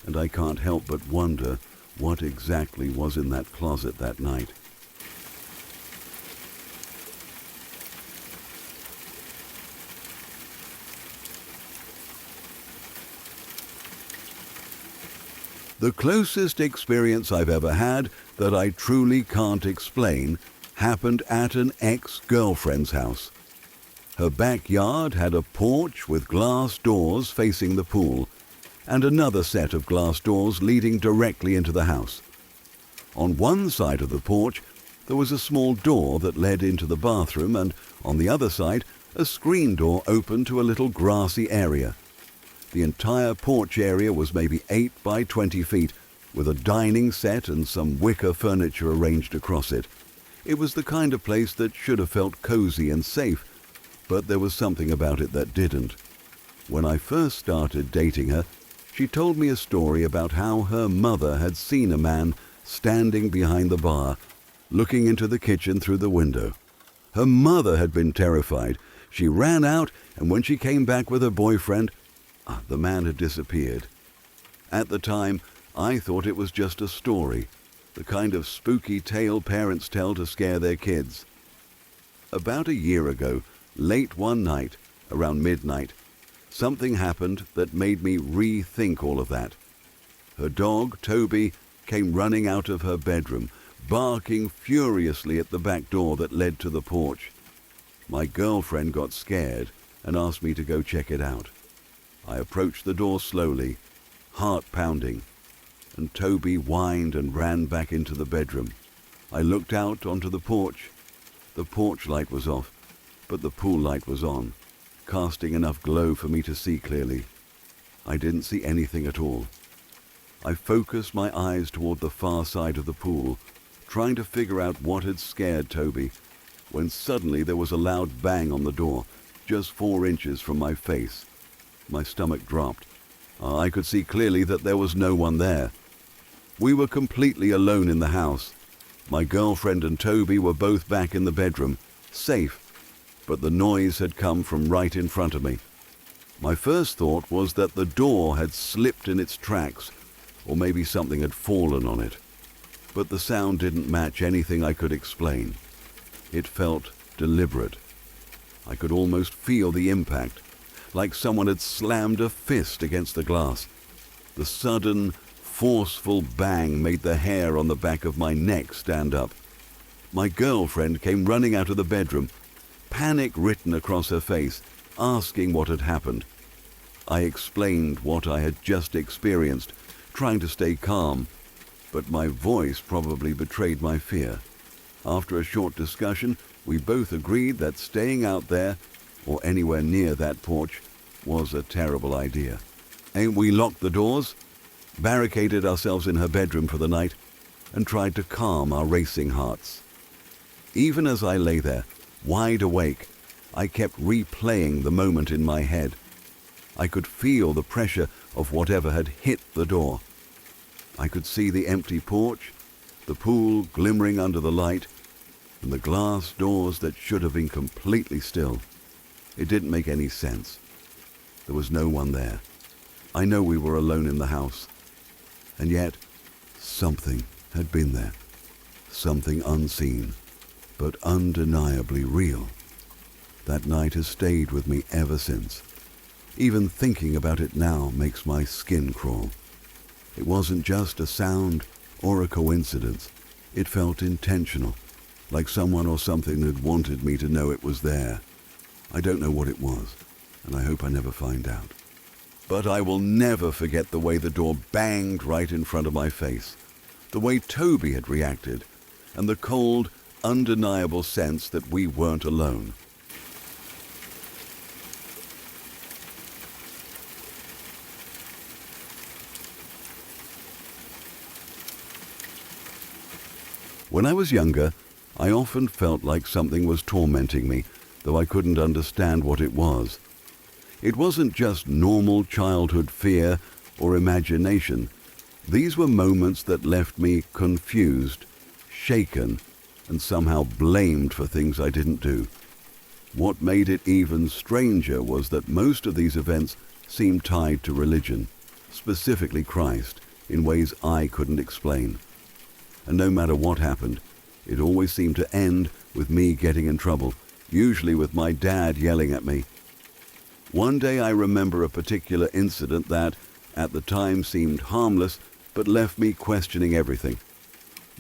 and I can't help but wonder what exactly was in that closet that night. The closest experience I've ever had that I truly can't explain happened at an ex-girlfriend's house. Her backyard had a porch with glass doors facing the pool, and another set of glass doors leading directly into the house. On one side of the porch, there was a small door that led into the bathroom, and on the other side, a screen door opened to a little grassy area. The entire porch area was maybe 8 by 20 feet, with a dining set and some wicker furniture arranged across it. It was the kind of place that should have felt cozy and safe, but there was something about it that didn't. When I first started dating her, she told me a story about how her mother had seen a man standing behind the bar, looking into the kitchen through the window. Her mother had been terrified. She ran out, and when she came back with her boyfriend, the man had disappeared. At the time, I thought it was just a story, the kind of spooky tale parents tell to scare their kids. About a year ago, late one night, around midnight, something happened that made me rethink all of that. Her dog, Toby, came running out of her bedroom, barking furiously at the back door that led to the porch. My girlfriend got scared and asked me to go check it out. I approached the door slowly, heart pounding, and Toby whined and ran back into the bedroom. I looked out onto the porch. The porch light was off, but the pool light was on, casting enough glow for me to see clearly. I didn't see anything at all. I focused my eyes toward the far side of the pool, trying to figure out what had scared Toby, when suddenly there was a loud bang on the door, just 4 inches from my face. My stomach dropped. I could see clearly that there was no one there. We were completely alone in the house. My girlfriend and Toby were both back in the bedroom, safe, but the noise had come from right in front of me. My first thought was that the door had slipped in its tracks, or maybe something had fallen on it. But the sound didn't match anything I could explain. It felt deliberate. I could almost feel the impact, like someone had slammed a fist against the glass. The sudden, forceful bang made the hair on the back of my neck stand up. My girlfriend came running out of the bedroom, panic written across her face, asking what had happened. I explained what I had just experienced, trying to stay calm, but my voice probably betrayed my fear. After a short discussion, we both agreed that staying out there, or anywhere near that porch, was a terrible idea. And we locked the doors, barricaded ourselves in her bedroom for the night, and tried to calm our racing hearts. Even as I lay there, wide awake, I kept replaying the moment in my head. I could feel the pressure of whatever had hit the door. I could see the empty porch, the pool glimmering under the light, and the glass doors that should have been completely still. It didn't make any sense. There was no one there. I know we were alone in the house. And yet, something had been there. Something unseen, but undeniably real. That night has stayed with me ever since. Even thinking about it now makes my skin crawl. It wasn't just a sound or a coincidence. It felt intentional, like someone or something had wanted me to know it was there. I don't know what it was, and I hope I never find out. But I will never forget the way the door banged right in front of my face, the way Toby had reacted, and the cold, undeniable sense that we weren't alone. When I was younger, I often felt like something was tormenting me, though I couldn't understand what it was. It wasn't just normal childhood fear or imagination. These were moments that left me confused, shaken, and somehow blamed for things I didn't do. What made it even stranger was that most of these events seemed tied to religion, specifically Christ, in ways I couldn't explain. And no matter what happened, it always seemed to end with me getting in trouble, usually with my dad yelling at me. One day I remember a particular incident that, at the time, seemed harmless, but left me questioning everything.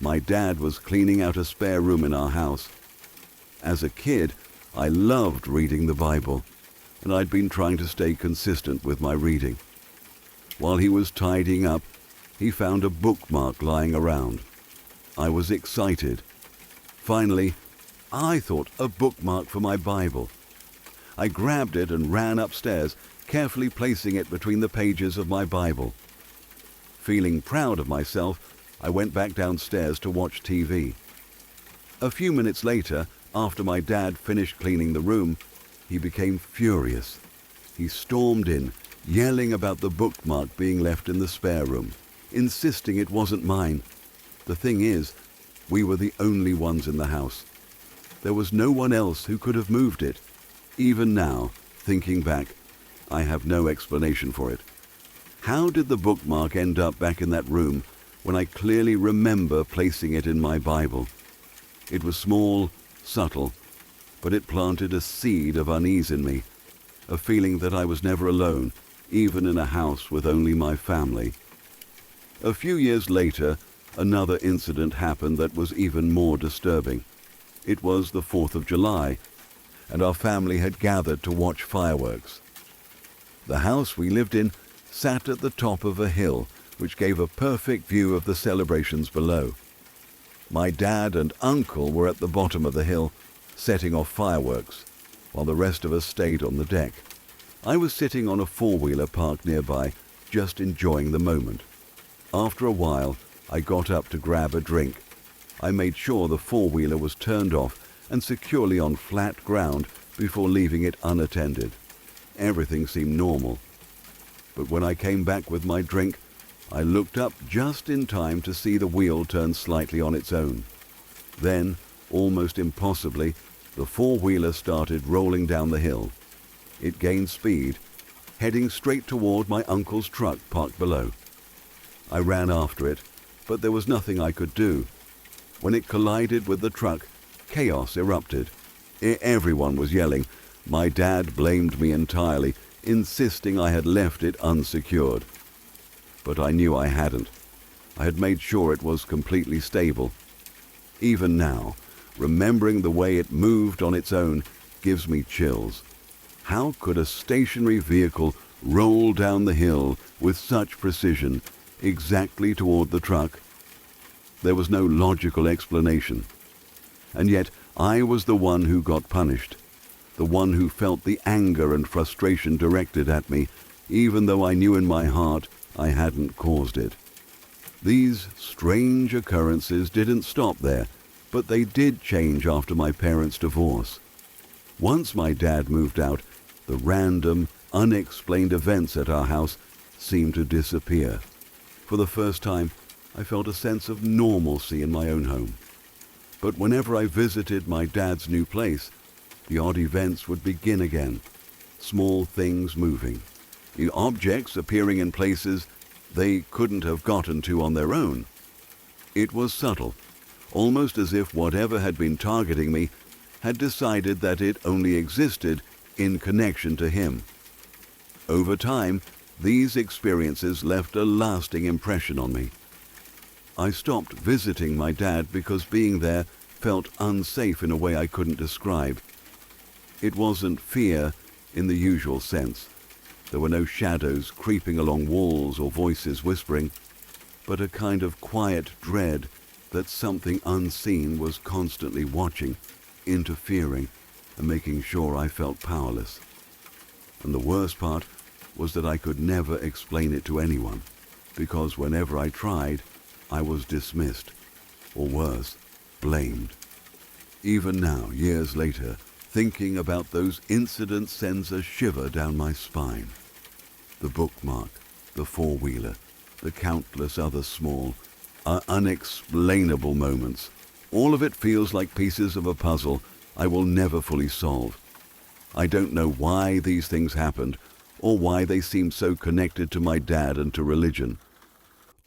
My dad was cleaning out a spare room in our house. As a kid, I loved reading the Bible, and I'd been trying to stay consistent with my reading. While he was tidying up, he found a bookmark lying around. I was excited. Finally, I thought, a bookmark for my Bible. I grabbed it and ran upstairs, carefully placing it between the pages of my Bible. Feeling proud of myself, I went back downstairs to watch TV. A few minutes later, after my dad finished cleaning the room, he became furious. He stormed in, yelling about the bookmark being left in the spare room, insisting it wasn't mine. The thing is, we were the only ones in the house. There was no one else who could have moved it. Even now, thinking back, I have no explanation for it. How did the bookmark end up back in that room when I clearly remember placing it in my Bible? It was small, subtle, but it planted a seed of unease in me, a feeling that I was never alone, even in a house with only my family. A few years later, another incident happened that was even more disturbing. It was the 4th of July, and our family had gathered to watch fireworks. The house we lived in sat at the top of a hill, which gave a perfect view of the celebrations below. My dad and uncle were at the bottom of the hill, setting off fireworks, while the rest of us stayed on the deck. I was sitting on a four-wheeler parked nearby, just enjoying the moment. After a while, I got up to grab a drink. I made sure the four-wheeler was turned off and securely on flat ground before leaving it unattended. Everything seemed normal. But when I came back with my drink, I looked up just in time to see the wheel turn slightly on its own. Then, almost impossibly, the four-wheeler started rolling down the hill. It gained speed, heading straight toward my uncle's truck parked below. I ran after it, but there was nothing I could do. When it collided with the truck, chaos erupted. Everyone was yelling. My dad blamed me entirely, insisting I had left it unsecured. But I knew I hadn't. I had made sure it was completely stable. Even now, remembering the way it moved on its own gives me chills. How could a stationary vehicle roll down the hill with such precision, exactly toward the truck? There was no logical explanation. And yet I was the one who got punished, the one who felt the anger and frustration directed at me, even though I knew in my heart I hadn't caused it. These strange occurrences didn't stop there, but they did change after my parents' divorce. Once my dad moved out, the random, unexplained events at our house seemed to disappear. For the first time, I felt a sense of normalcy in my own home. But whenever I visited my dad's new place, the odd events would begin again. Small things moving, objects appearing in places they couldn't have gotten to on their own. It was subtle, almost as if whatever had been targeting me had decided that it only existed in connection to him. Over time, these experiences left a lasting impression on me. I stopped visiting my dad because being there felt unsafe in a way I couldn't describe. It wasn't fear in the usual sense. There were no shadows creeping along walls or voices whispering, but a kind of quiet dread that something unseen was constantly watching, interfering, and making sure I felt powerless. And the worst part was that I could never explain it to anyone, because whenever I tried, I was dismissed, or worse, blamed. Even now, years later, thinking about those incidents sends a shiver down my spine. The bookmark, the four-wheeler, the countless other small, unexplainable moments. All of it feels like pieces of a puzzle I will never fully solve. I don't know why these things happened, or why they seemed so connected to my dad and to religion.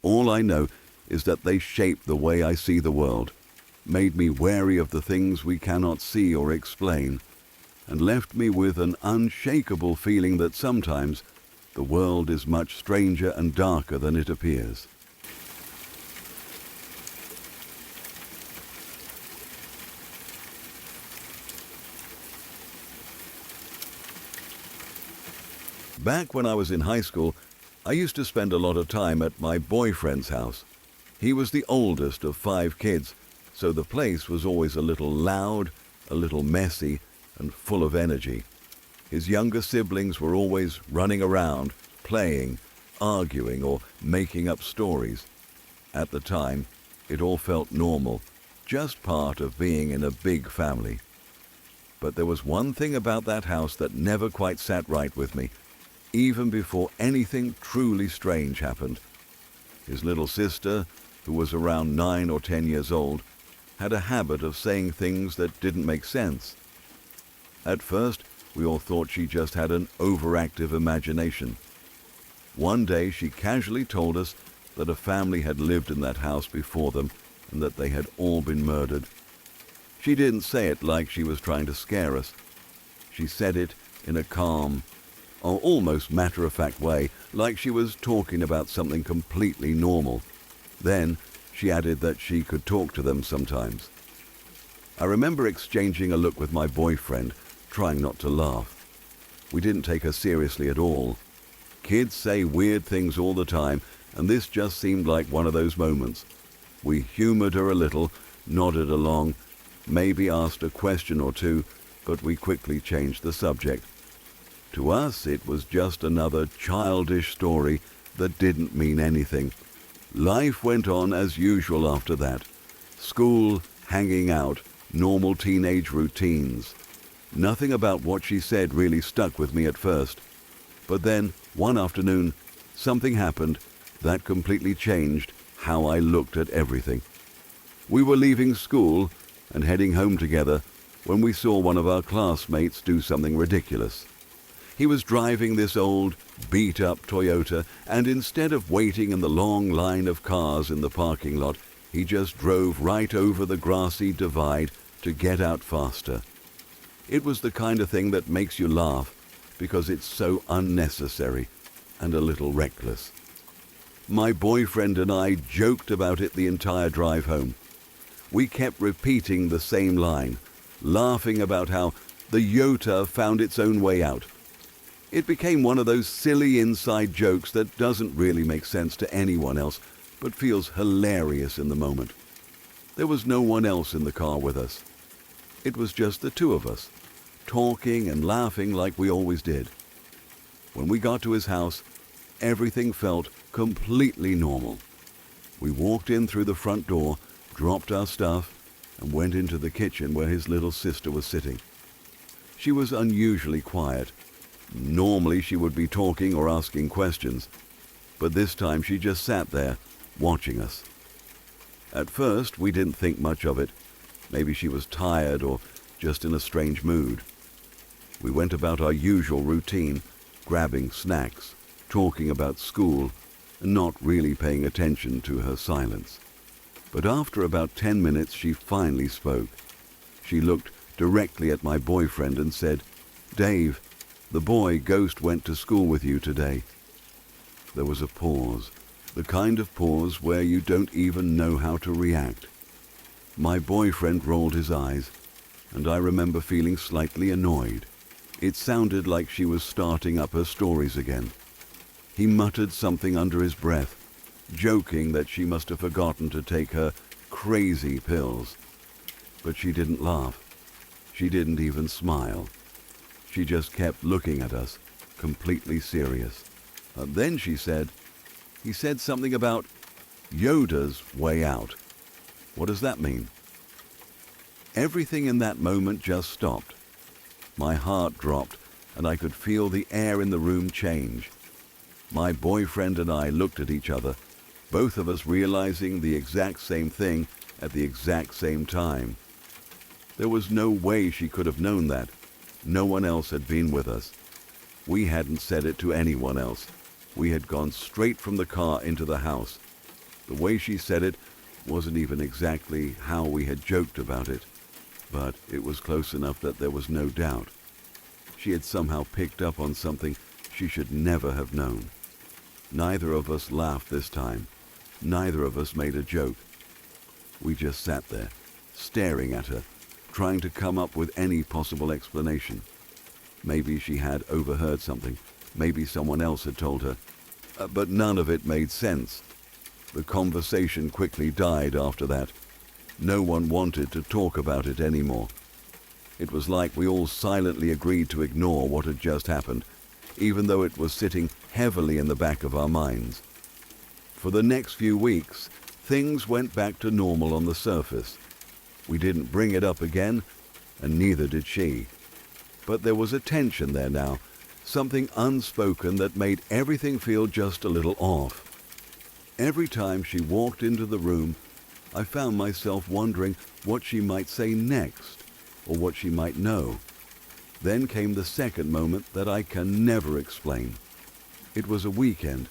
All I know is that they shaped the way I see the world, made me wary of the things we cannot see or explain, and left me with an unshakable feeling that sometimes the world is much stranger and darker than it appears. Back when I was in high school, I used to spend a lot of time at my boyfriend's house. He was the oldest of 5 kids, so the place was always a little loud, a little messy, and full of energy. His younger siblings were always running around, playing, arguing, or making up stories. At the time, it all felt normal, just part of being in a big family. But there was one thing about that house that never quite sat right with me, even before anything truly strange happened. His little sister, who was around 9 or 10 years old, had a habit of saying things that didn't make sense. At first, we all thought she just had an overactive imagination. One day, she casually told us that a family had lived in that house before them and that they had all been murdered. She didn't say it like she was trying to scare us. She said it in a calm, or almost matter-of-fact way, like she was talking about something completely normal. Then she added that she could talk to them sometimes. I remember exchanging a look with my boyfriend, trying not to laugh. We didn't take her seriously at all. Kids say weird things all the time, and this just seemed like one of those moments. We humored her a little, nodded along, maybe asked a question or two, but we quickly changed the subject. To us, it was just another childish story that didn't mean anything. Life went on as usual after that. School, hanging out, normal teenage routines. Nothing about what she said really stuck with me at first. But then, one afternoon, something happened that completely changed how I looked at everything. We were leaving school and heading home together when we saw one of our classmates do something ridiculous. He was driving this old, beat-up Toyota, and instead of waiting in the long line of cars in the parking lot, he just drove right over the grassy divide to get out faster. It was the kind of thing that makes you laugh because it's so unnecessary and a little reckless. My boyfriend and I joked about it the entire drive home. We kept repeating the same line, laughing about how the Yota found its own way out. It became one of those silly inside jokes that doesn't really make sense to anyone else, but feels hilarious in the moment. There was no one else in the car with us. It was just the two of us, talking and laughing like we always did. When we got to his house, everything felt completely normal. We walked in through the front door, dropped our stuff, and went into the kitchen where his little sister was sitting. She was unusually quiet. Normally she would be talking or asking questions, but this time she just sat there, watching us. At first, we didn't think much of it. Maybe she was tired or just in a strange mood. We went about our usual routine, grabbing snacks, talking about school, and not really paying attention to her silence. But after about 10 minutes, she finally spoke. She looked directly at my boyfriend and said, "Dave, the boy Ghost went to school with you today." There was a pause, the kind of pause where you don't even know how to react. My boyfriend rolled his eyes, and I remember feeling slightly annoyed. It sounded like she was starting up her stories again. He muttered something under his breath, joking that she must have forgotten to take her crazy pills. But she didn't laugh. She didn't even smile. She just kept looking at us, completely serious. And then she said, "He said something about Yoda's way out. What does that mean?" Everything in that moment just stopped. My heart dropped, and I could feel the air in the room change. My boyfriend and I looked at each other, both of us realizing the exact same thing at the exact same time. There was no way she could have known that. No one else had been with us. We hadn't said it to anyone else. We had gone straight from the car into the house. The way she said it wasn't even exactly how we had joked about it, but it was close enough that there was no doubt. She had somehow picked up on something she should never have known. Neither of us laughed this time. Neither of us made a joke. We just sat there, staring at her, trying to come up with any possible explanation. Maybe she had overheard something. Maybe someone else had told her. But none of it made sense. The conversation quickly died after that. No one wanted to talk about it anymore. It was like we all silently agreed to ignore what had just happened, even though it was sitting heavily in the back of our minds. For the next few weeks, things went back to normal on the surface. We didn't bring it up again, and neither did she. But there was a tension there now, something unspoken that made everything feel just a little off. Every time she walked into the room, I found myself wondering what she might say next, or what she might know. Then came the second moment that I can never explain. It was a weekend,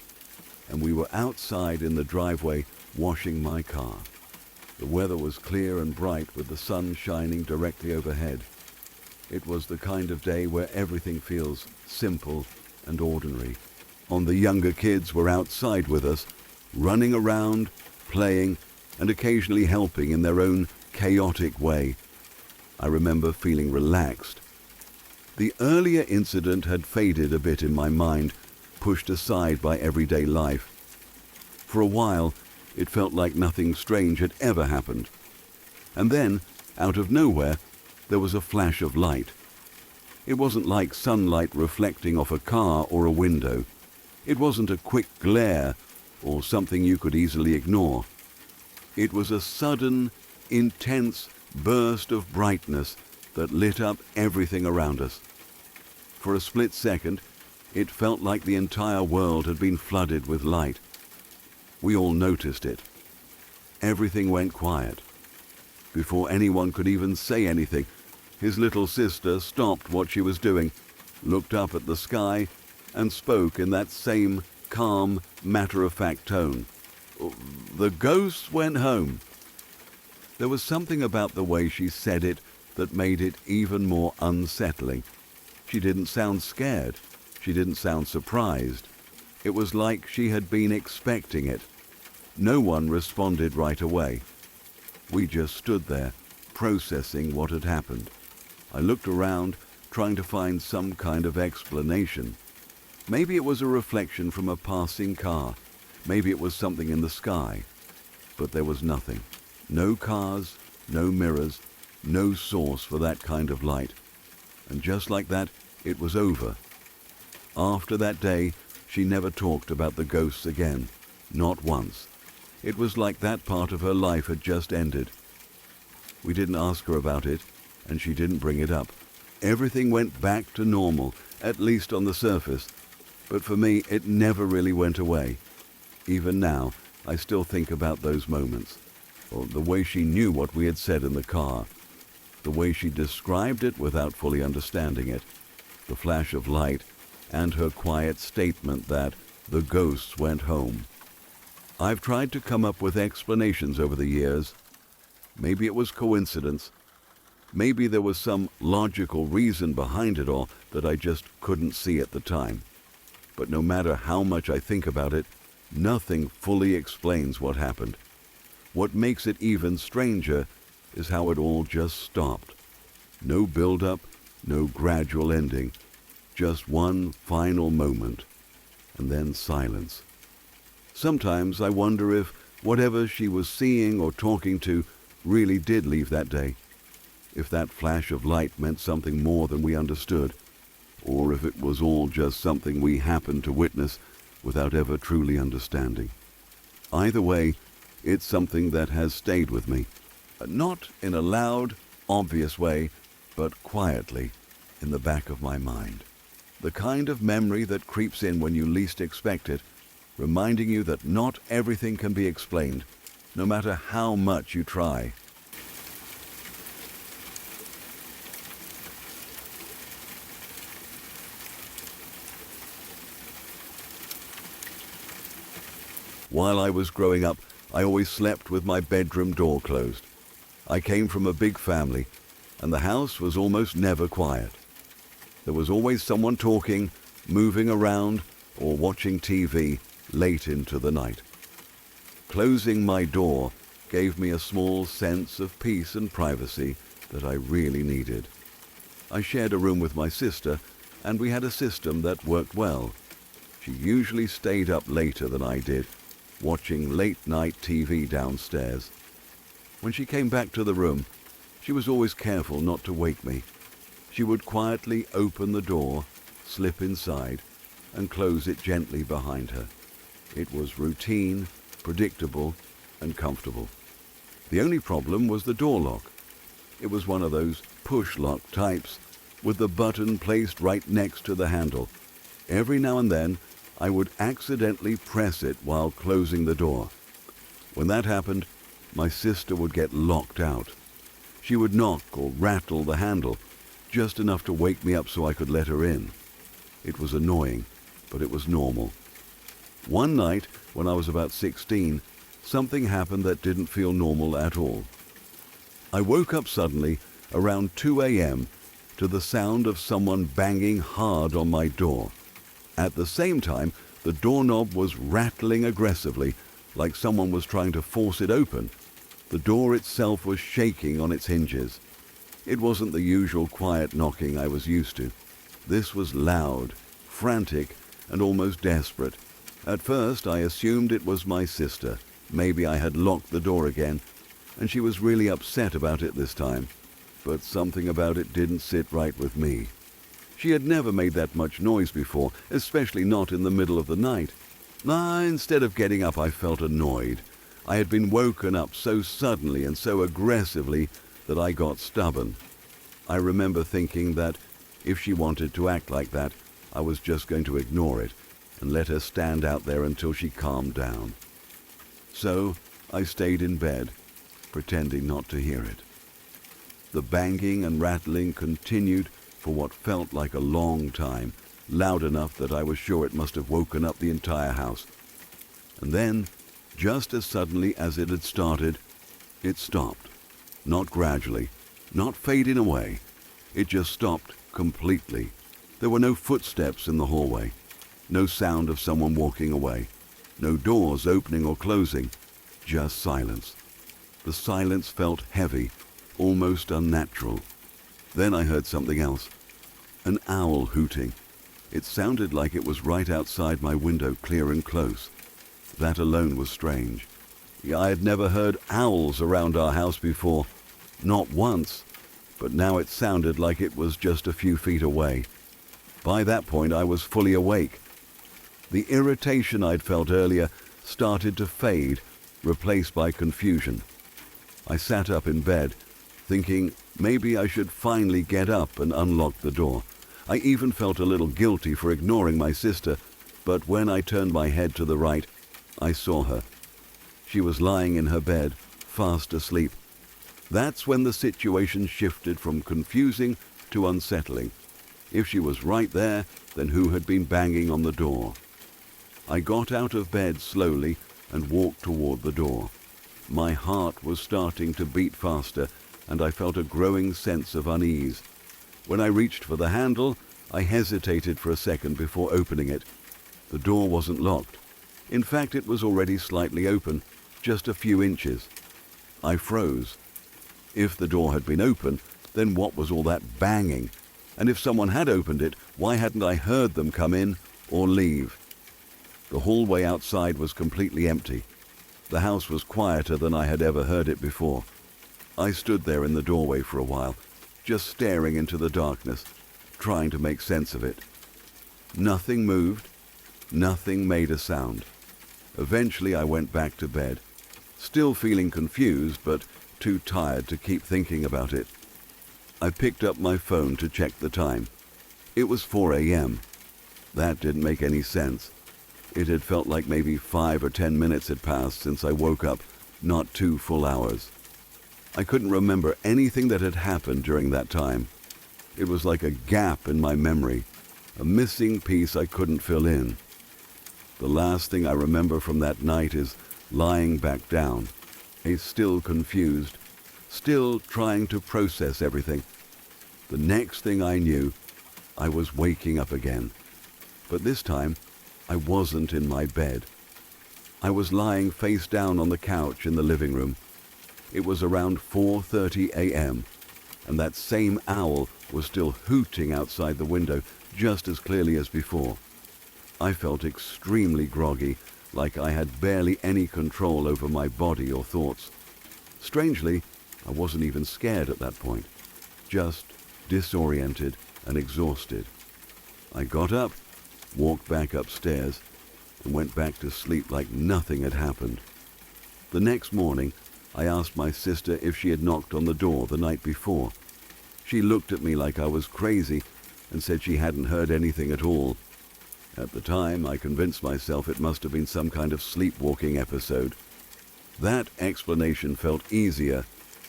and we were outside in the driveway washing my car. The weather was clear and bright with the sun shining directly overhead. It was the kind of day where everything feels simple and ordinary. The younger kids were outside with us, running around, playing, and occasionally helping in their own chaotic way. I remember feeling relaxed. The earlier incident had faded a bit in my mind, pushed aside by everyday life. For a while, it felt like nothing strange had ever happened. And then, out of nowhere, there was a flash of light. It wasn't like sunlight reflecting off a car or a window. It wasn't a quick glare or something you could easily ignore. It was a sudden, intense burst of brightness that lit up everything around us. For a split second, it felt like the entire world had been flooded with light. We all noticed it. Everything went quiet. Before anyone could even say anything, his little sister stopped what she was doing, looked up at the sky, and spoke in that same calm, matter-of-fact tone. "The ghosts went home." There was something about the way she said it that made it even more unsettling. She didn't sound scared. She didn't sound surprised. It was like she had been expecting it. No one responded right away. We just stood there, processing what had happened. I looked around, trying to find some kind of explanation. Maybe it was a reflection from a passing car. Maybe it was something in the sky. But there was nothing. No cars, no mirrors, no source for that kind of light. And just like that, it was over. After that day, she never talked about the ghosts again. Not once. It was like that part of her life had just ended. We didn't ask her about it, and she didn't bring it up. Everything went back to normal, at least on the surface. But for me, it never really went away. Even now, I still think about those moments. Or the way she knew what we had said in the car. The way she described it without fully understanding it. The flash of light, and her quiet statement that the ghosts went home. I've tried to come up with explanations over the years. Maybe it was coincidence. Maybe there was some logical reason behind it all that I just couldn't see at the time. But no matter how much I think about it, nothing fully explains what happened. What makes it even stranger is how it all just stopped. No build-up, no gradual ending. Just one final moment, and then silence. Sometimes I wonder if whatever she was seeing or talking to really did leave that day. If that flash of light meant something more than we understood, or if it was all just something we happened to witness without ever truly understanding. Either way, it's something that has stayed with me. Not in a loud, obvious way, but quietly in the back of my mind. The kind of memory that creeps in when you least expect it, reminding you that not everything can be explained, no matter how much you try. While I was growing up, I always slept with my bedroom door closed. I came from a big family, and the house was almost never quiet. There was always someone talking, moving around, or watching TV late into the night. Closing my door gave me a small sense of peace and privacy that I really needed. I shared a room with my sister, and we had a system that worked well. She usually stayed up later than I did, watching late-night TV downstairs. When she came back to the room, she was always careful not to wake me. She would quietly open the door, slip inside, and close it gently behind her. It was routine, predictable, and comfortable. The only problem was the door lock. It was one of those push-lock types, with the button placed right next to the handle. Every now and then, I would accidentally press it while closing the door. When that happened, my sister would get locked out. She would knock or rattle the handle, just enough to wake me up so I could let her in. It was annoying, but it was normal. One night, when I was about 16, something happened that didn't feel normal at all. I woke up suddenly around 2 a.m. to the sound of someone banging hard on my door. At the same time, the doorknob was rattling aggressively, like someone was trying to force it open. The door itself was shaking on its hinges. It wasn't the usual quiet knocking I was used to. This was loud, frantic, and almost desperate. At first, I assumed it was my sister. Maybe I had locked the door again, and she was really upset about it this time. But something about it didn't sit right with me. She had never made that much noise before, especially not in the middle of the night. Instead of getting up, I felt annoyed. I had been woken up so suddenly and so aggressively that I got stubborn. I remember thinking that if she wanted to act like that, I was just going to ignore it and let her stand out there until she calmed down. So I stayed in bed, pretending not to hear it. The banging and rattling continued for what felt like a long time, loud enough that I was sure it must have woken up the entire house. And then, just as suddenly as it had started, it stopped. Not gradually, not fading away. It just stopped completely. There were no footsteps in the hallway, no sound of someone walking away, no doors opening or closing, just silence. The silence felt heavy, almost unnatural. Then I heard something else, an owl hooting. It sounded like it was right outside my window, clear and close. That alone was strange. I had never heard owls around our house before, not once, but now it sounded like it was just a few feet away. By that point, I was fully awake. The irritation I'd felt earlier started to fade, replaced by confusion. I sat up in bed, thinking maybe I should finally get up and unlock the door. I even felt a little guilty for ignoring my sister, but when I turned my head to the right, I saw her. She was lying in her bed, fast asleep. That's when the situation shifted from confusing to unsettling. If she was right there, then who had been banging on the door? I got out of bed slowly and walked toward the door. My heart was starting to beat faster, and I felt a growing sense of unease. When I reached for the handle, I hesitated for a second before opening it. The door wasn't locked. In fact, it was already slightly open, just a few inches. I froze. If the door had been open, then what was all that banging? And if someone had opened it, why hadn't I heard them come in or leave? The hallway outside was completely empty. The house was quieter than I had ever heard it before. I stood there in the doorway for a while, just staring into the darkness, trying to make sense of it. Nothing moved. Nothing made a sound. Eventually I went back to bed, still feeling confused but too tired to keep thinking about it. I picked up my phone to check the time. It was 4 a.m. That didn't make any sense. It had felt like maybe 5 or 10 minutes had passed since I woke up, not 2 full hours. I couldn't remember anything that had happened during that time. It was like a gap in my memory, a missing piece I couldn't fill in. The last thing I remember from that night is lying back down, still confused, still trying to process everything. The next thing I knew, I was waking up again. But this time, I wasn't in my bed. I was lying face down on the couch in the living room. It was around 4:30 a.m., and that same owl was still hooting outside the window just as clearly as before. I felt extremely groggy, like I had barely any control over my body or thoughts. Strangely, I wasn't even scared at that point, just disoriented and exhausted. I got up, walked back upstairs, and went back to sleep like nothing had happened. The next morning, I asked my sister if she had knocked on the door the night before. She looked at me like I was crazy and said she hadn't heard anything at all. At the time, I convinced myself it must have been some kind of sleepwalking episode. That explanation felt easier,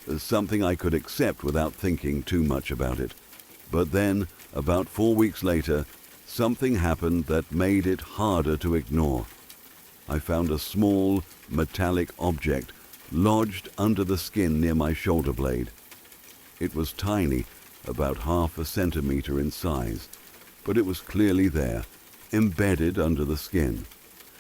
as something I could accept without thinking too much about it. But then, about 4 weeks later, something happened that made it harder to ignore. I found a small, metallic object lodged under the skin near my shoulder blade. It was tiny, about 1/2 centimeter in size, but it was clearly there, embedded under the skin.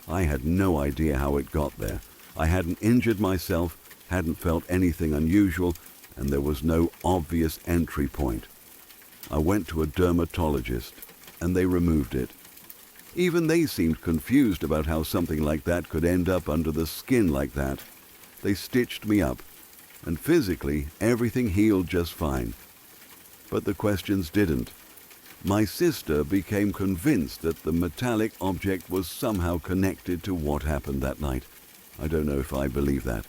I had no idea how it got there. I hadn't injured myself, hadn't felt anything unusual, and there was no obvious entry point. I went to a dermatologist, and they removed it. Even they seemed confused about how something like that could end up under the skin like that. They stitched me up, and physically everything healed just fine. But the questions didn't. My sister became convinced that the metallic object was somehow connected to what happened that night. I don't know if I believe that.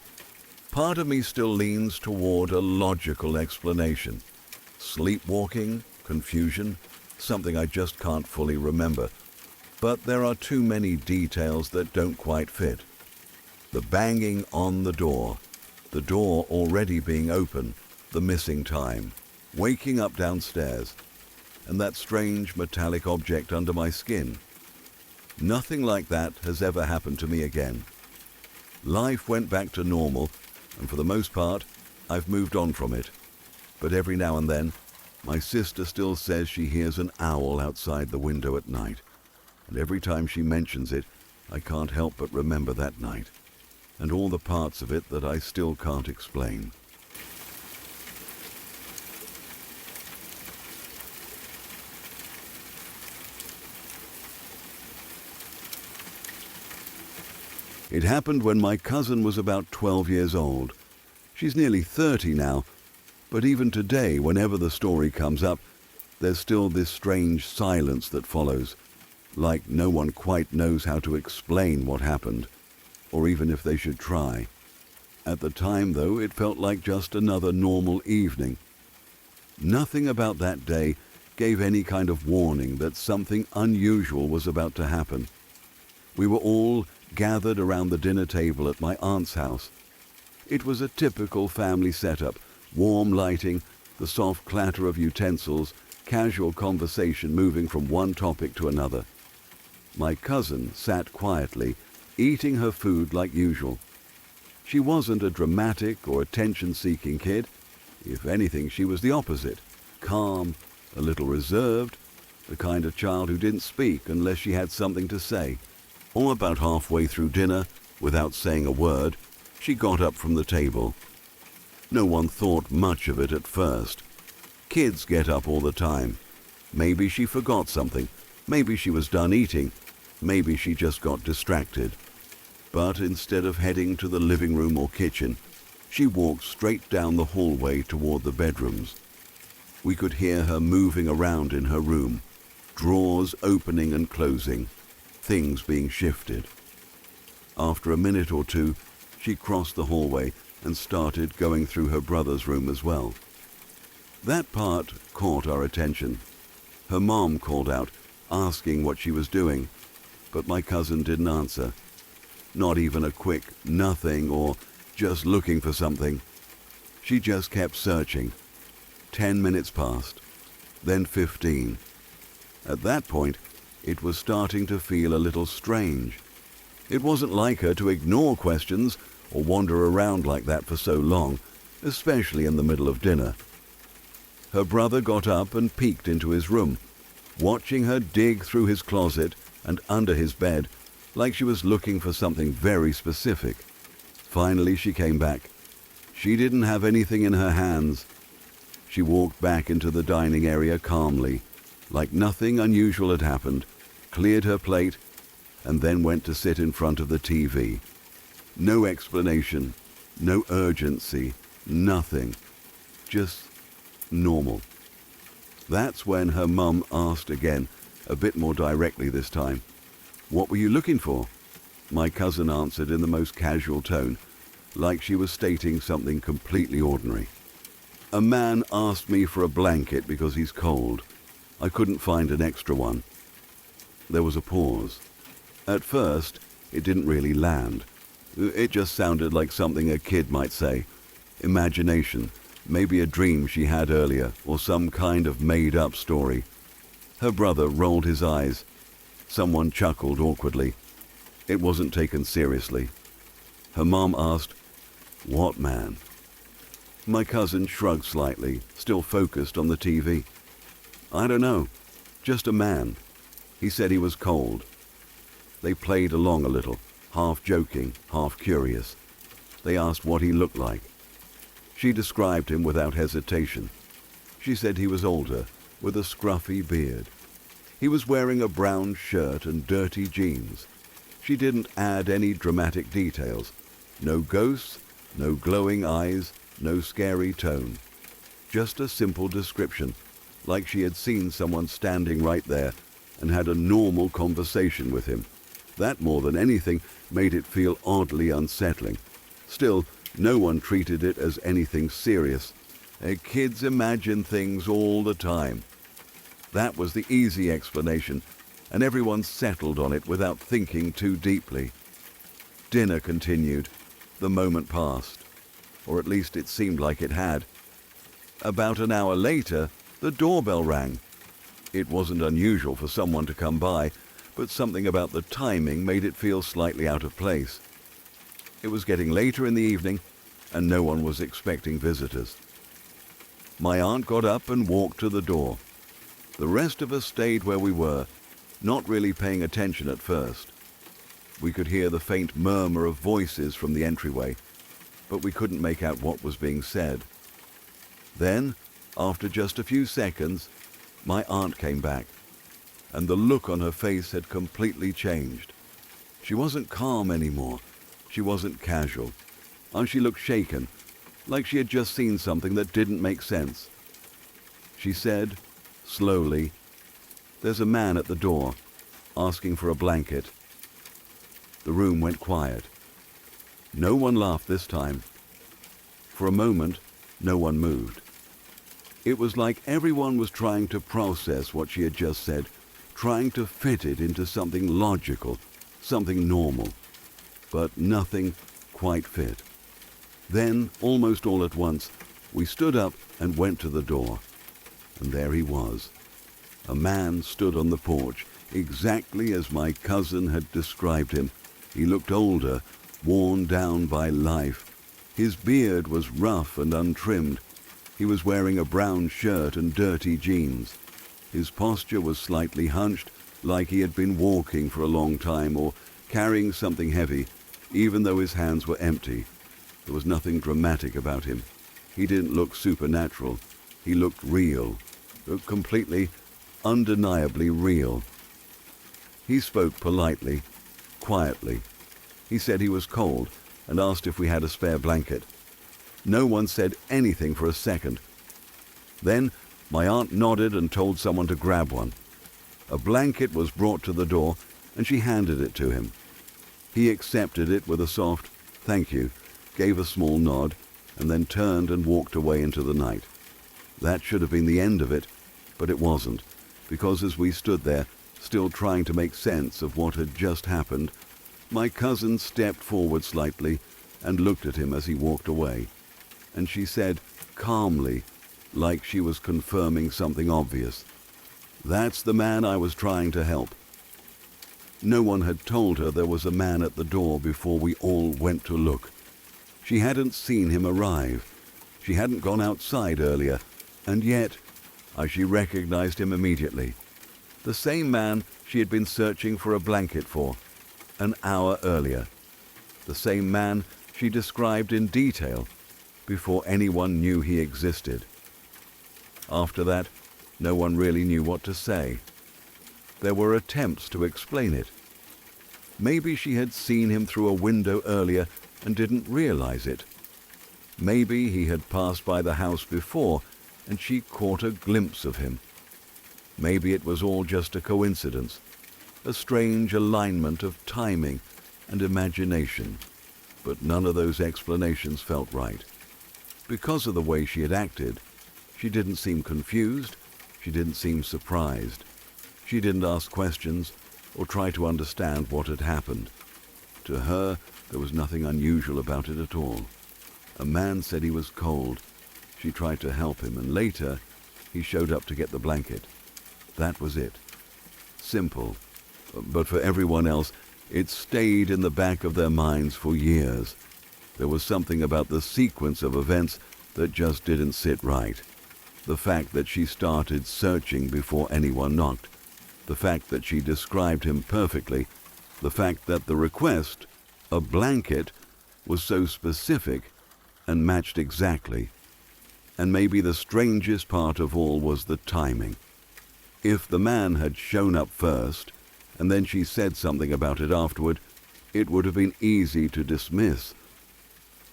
Part of me still leans toward a logical explanation. Sleepwalking, confusion, something I just can't fully remember. But there are too many details that don't quite fit. The banging on the door already being open, the missing time, waking up downstairs. and that strange metallic object under my skin. Nothing like that has ever happened to me again. Life went back to normal, and for the most part, I've moved on from it. But every now and then, my sister still says she hears an owl outside the window at night. And every time she mentions it, I can't help but remember that night, and all the parts of it that I still can't explain. It happened when my cousin was about 12 years old. She's nearly 30 now, but even today, whenever the story comes up, there's still this strange silence that follows, like no one quite knows how to explain what happened, or even if they should try. At the time, though, it felt like just another normal evening. Nothing about that day gave any kind of warning that something unusual was about to happen. We were all gathered around the dinner table at my aunt's house. It was a typical family setup: warm lighting, the soft clatter of utensils, casual conversation moving from one topic to another. My cousin sat quietly, eating her food like usual. She wasn't a dramatic or attention-seeking kid. If anything, she was the opposite: calm, a little reserved, the kind of child who didn't speak unless she had something to say. All about halfway through dinner, without saying a word, she got up from the table. No one thought much of it at first. Kids get up all the time. Maybe she forgot something. Maybe she was done eating. Maybe she just got distracted. But instead of heading to the living room or kitchen, she walked straight down the hallway toward the bedrooms. We could hear her moving around in her room, drawers opening and closing, things being shifted. After a minute or two, she crossed the hallway and started going through her brother's room as well. That part caught our attention. Her mom called out, asking what she was doing, but my cousin didn't answer. Not even a quick nothing or just looking for something. She just kept searching. 10 minutes passed, then 15. At that point, it was starting to feel a little strange. It wasn't like her to ignore questions or wander around like that for so long, especially in the middle of dinner. Her brother got up and peeked into his room, watching her dig through his closet and under his bed like she was looking for something very specific. Finally, she came back. She didn't have anything in her hands. She walked back into the dining area calmly, like nothing unusual had happened, cleared her plate, and then went to sit in front of the TV. No explanation, no urgency, nothing. Just normal. That's when her mum asked again, a bit more directly this time. "What were you looking for?" My cousin answered in the most casual tone, like she was stating something completely ordinary. "A man asked me for a blanket because he's cold. I couldn't find an extra one." There was a pause. At first, it didn't really land. It just sounded like something a kid might say. Imagination, maybe a dream she had earlier, or some kind of made-up story. Her brother rolled his eyes. Someone chuckled awkwardly. It wasn't taken seriously. Her mom asked, "What man?" My cousin shrugged slightly, still focused on the TV. "I don't know. Just a man. He said he was cold." They played along a little, half joking, half curious. They asked what he looked like. She described him without hesitation. She said he was older, with a scruffy beard. He was wearing a brown shirt and dirty jeans. She didn't add any dramatic details. No ghosts, no glowing eyes, no scary tone. Just a simple description, like she had seen someone standing right there and had a normal conversation with him. That, more than anything, made it feel oddly unsettling. Still, no one treated it as anything serious. Kids imagine things all the time. That was the easy explanation, and everyone settled on it without thinking too deeply. Dinner continued. The moment passed, or at least it seemed like it had. About an hour later, the doorbell rang. It wasn't unusual for someone to come by, but something about the timing made it feel slightly out of place. It was getting later in the evening, and no one was expecting visitors. My aunt got up and walked to the door. The rest of us stayed where we were, not really paying attention at first. We could hear the faint murmur of voices from the entryway, but we couldn't make out what was being said. Then, after just a few seconds, my aunt came back, and the look on her face had completely changed. She wasn't calm anymore. She wasn't casual. And she looked shaken, like she had just seen something that didn't make sense. She said, slowly, "There's a man at the door, asking for a blanket." The room went quiet. No one laughed this time. For a moment, no one moved. It was like everyone was trying to process what she had just said, trying to fit it into something logical, something normal. But nothing quite fit. Then, almost all at once, we stood up and went to the door. And there he was. A man stood on the porch, exactly as my cousin had described him. He looked older, worn down by life. His beard was rough and untrimmed. He was wearing a brown shirt and dirty jeans. His posture was slightly hunched, like he had been walking for a long time or carrying something heavy, even though his hands were empty. There was nothing dramatic about him. He didn't look supernatural. He looked real, completely, undeniably real. He spoke politely, quietly. He said he was cold and asked if we had a spare blanket. No one said anything for a second. Then my aunt nodded and told someone to grab one. A blanket was brought to the door and she handed it to him. He accepted it with a soft "thank you," gave a small nod, and then turned and walked away into the night. That should have been the end of it, but it wasn't, because as we stood there, still trying to make sense of what had just happened, my cousin stepped forward slightly and looked at him as he walked away, and she said calmly, like she was confirming something obvious, "That's the man I was trying to help." No one had told her there was a man at the door before we all went to look. She hadn't seen him arrive. She hadn't gone outside earlier, and yet she recognized him immediately. The same man she had been searching for a blanket for an hour earlier. The same man she described in detail before anyone knew he existed. After that, no one really knew what to say. There were attempts to explain it. Maybe she had seen him through a window earlier and didn't realize it. Maybe he had passed by the house before and she caught a glimpse of him. Maybe it was all just a coincidence, a strange alignment of timing and imagination. But none of those explanations felt right. Because of the way she had acted, she didn't seem confused, she didn't seem surprised. She didn't ask questions or try to understand what had happened. To her, there was nothing unusual about it at all. A man said he was cold. She tried to help him, and later, he showed up to get the blanket. That was it. Simple. But for everyone else, it stayed in the back of their minds for years. There was something about the sequence of events that just didn't sit right. The fact that she started searching before anyone knocked. The fact that she described him perfectly. The fact that the request, a blanket, was so specific and matched exactly. And maybe the strangest part of all was the timing. If the man had shown up first, and then she said something about it afterward, it would have been easy to dismiss.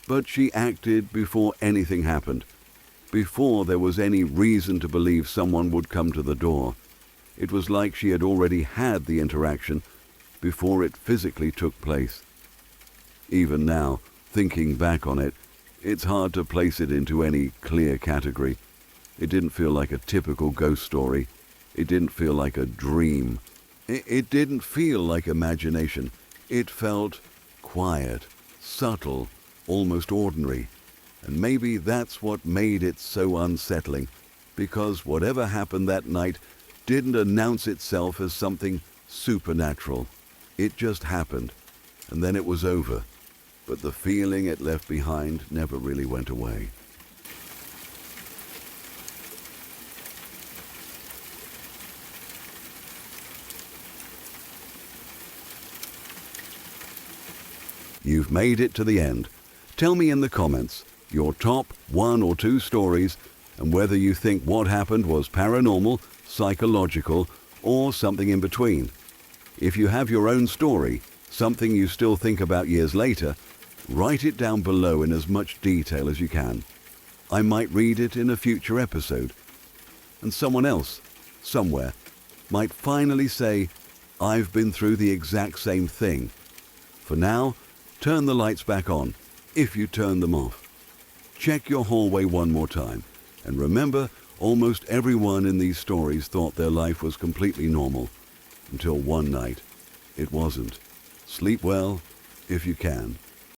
But she acted before anything happened, before there was any reason to believe someone would come to the door. It was like she had already had the interaction before it physically took place. Even now, thinking back on it, it's hard to place it into any clear category. It didn't feel like a typical ghost story. It didn't feel like a dream. It didn't feel like imagination. It felt quiet, subtle, almost ordinary. And maybe that's what made it so unsettling, because whatever happened that night didn't announce itself as something supernatural. It just happened, and then it was over. But the feeling it left behind never really went away. You've made it to the end. Tell me in the comments your top 1 or 2 stories and whether you think what happened was paranormal, psychological, or something in between. If you have your own story, something you still think about years later, write it down below in as much detail as you can. I might read it in a future episode. And someone else, somewhere, might finally say, I've been through the exact same thing. For now, turn the lights back on, if you turn them off. Check your hallway one more time, and remember, almost everyone in these stories thought their life was completely normal, until one night it wasn't. Sleep well, if you can.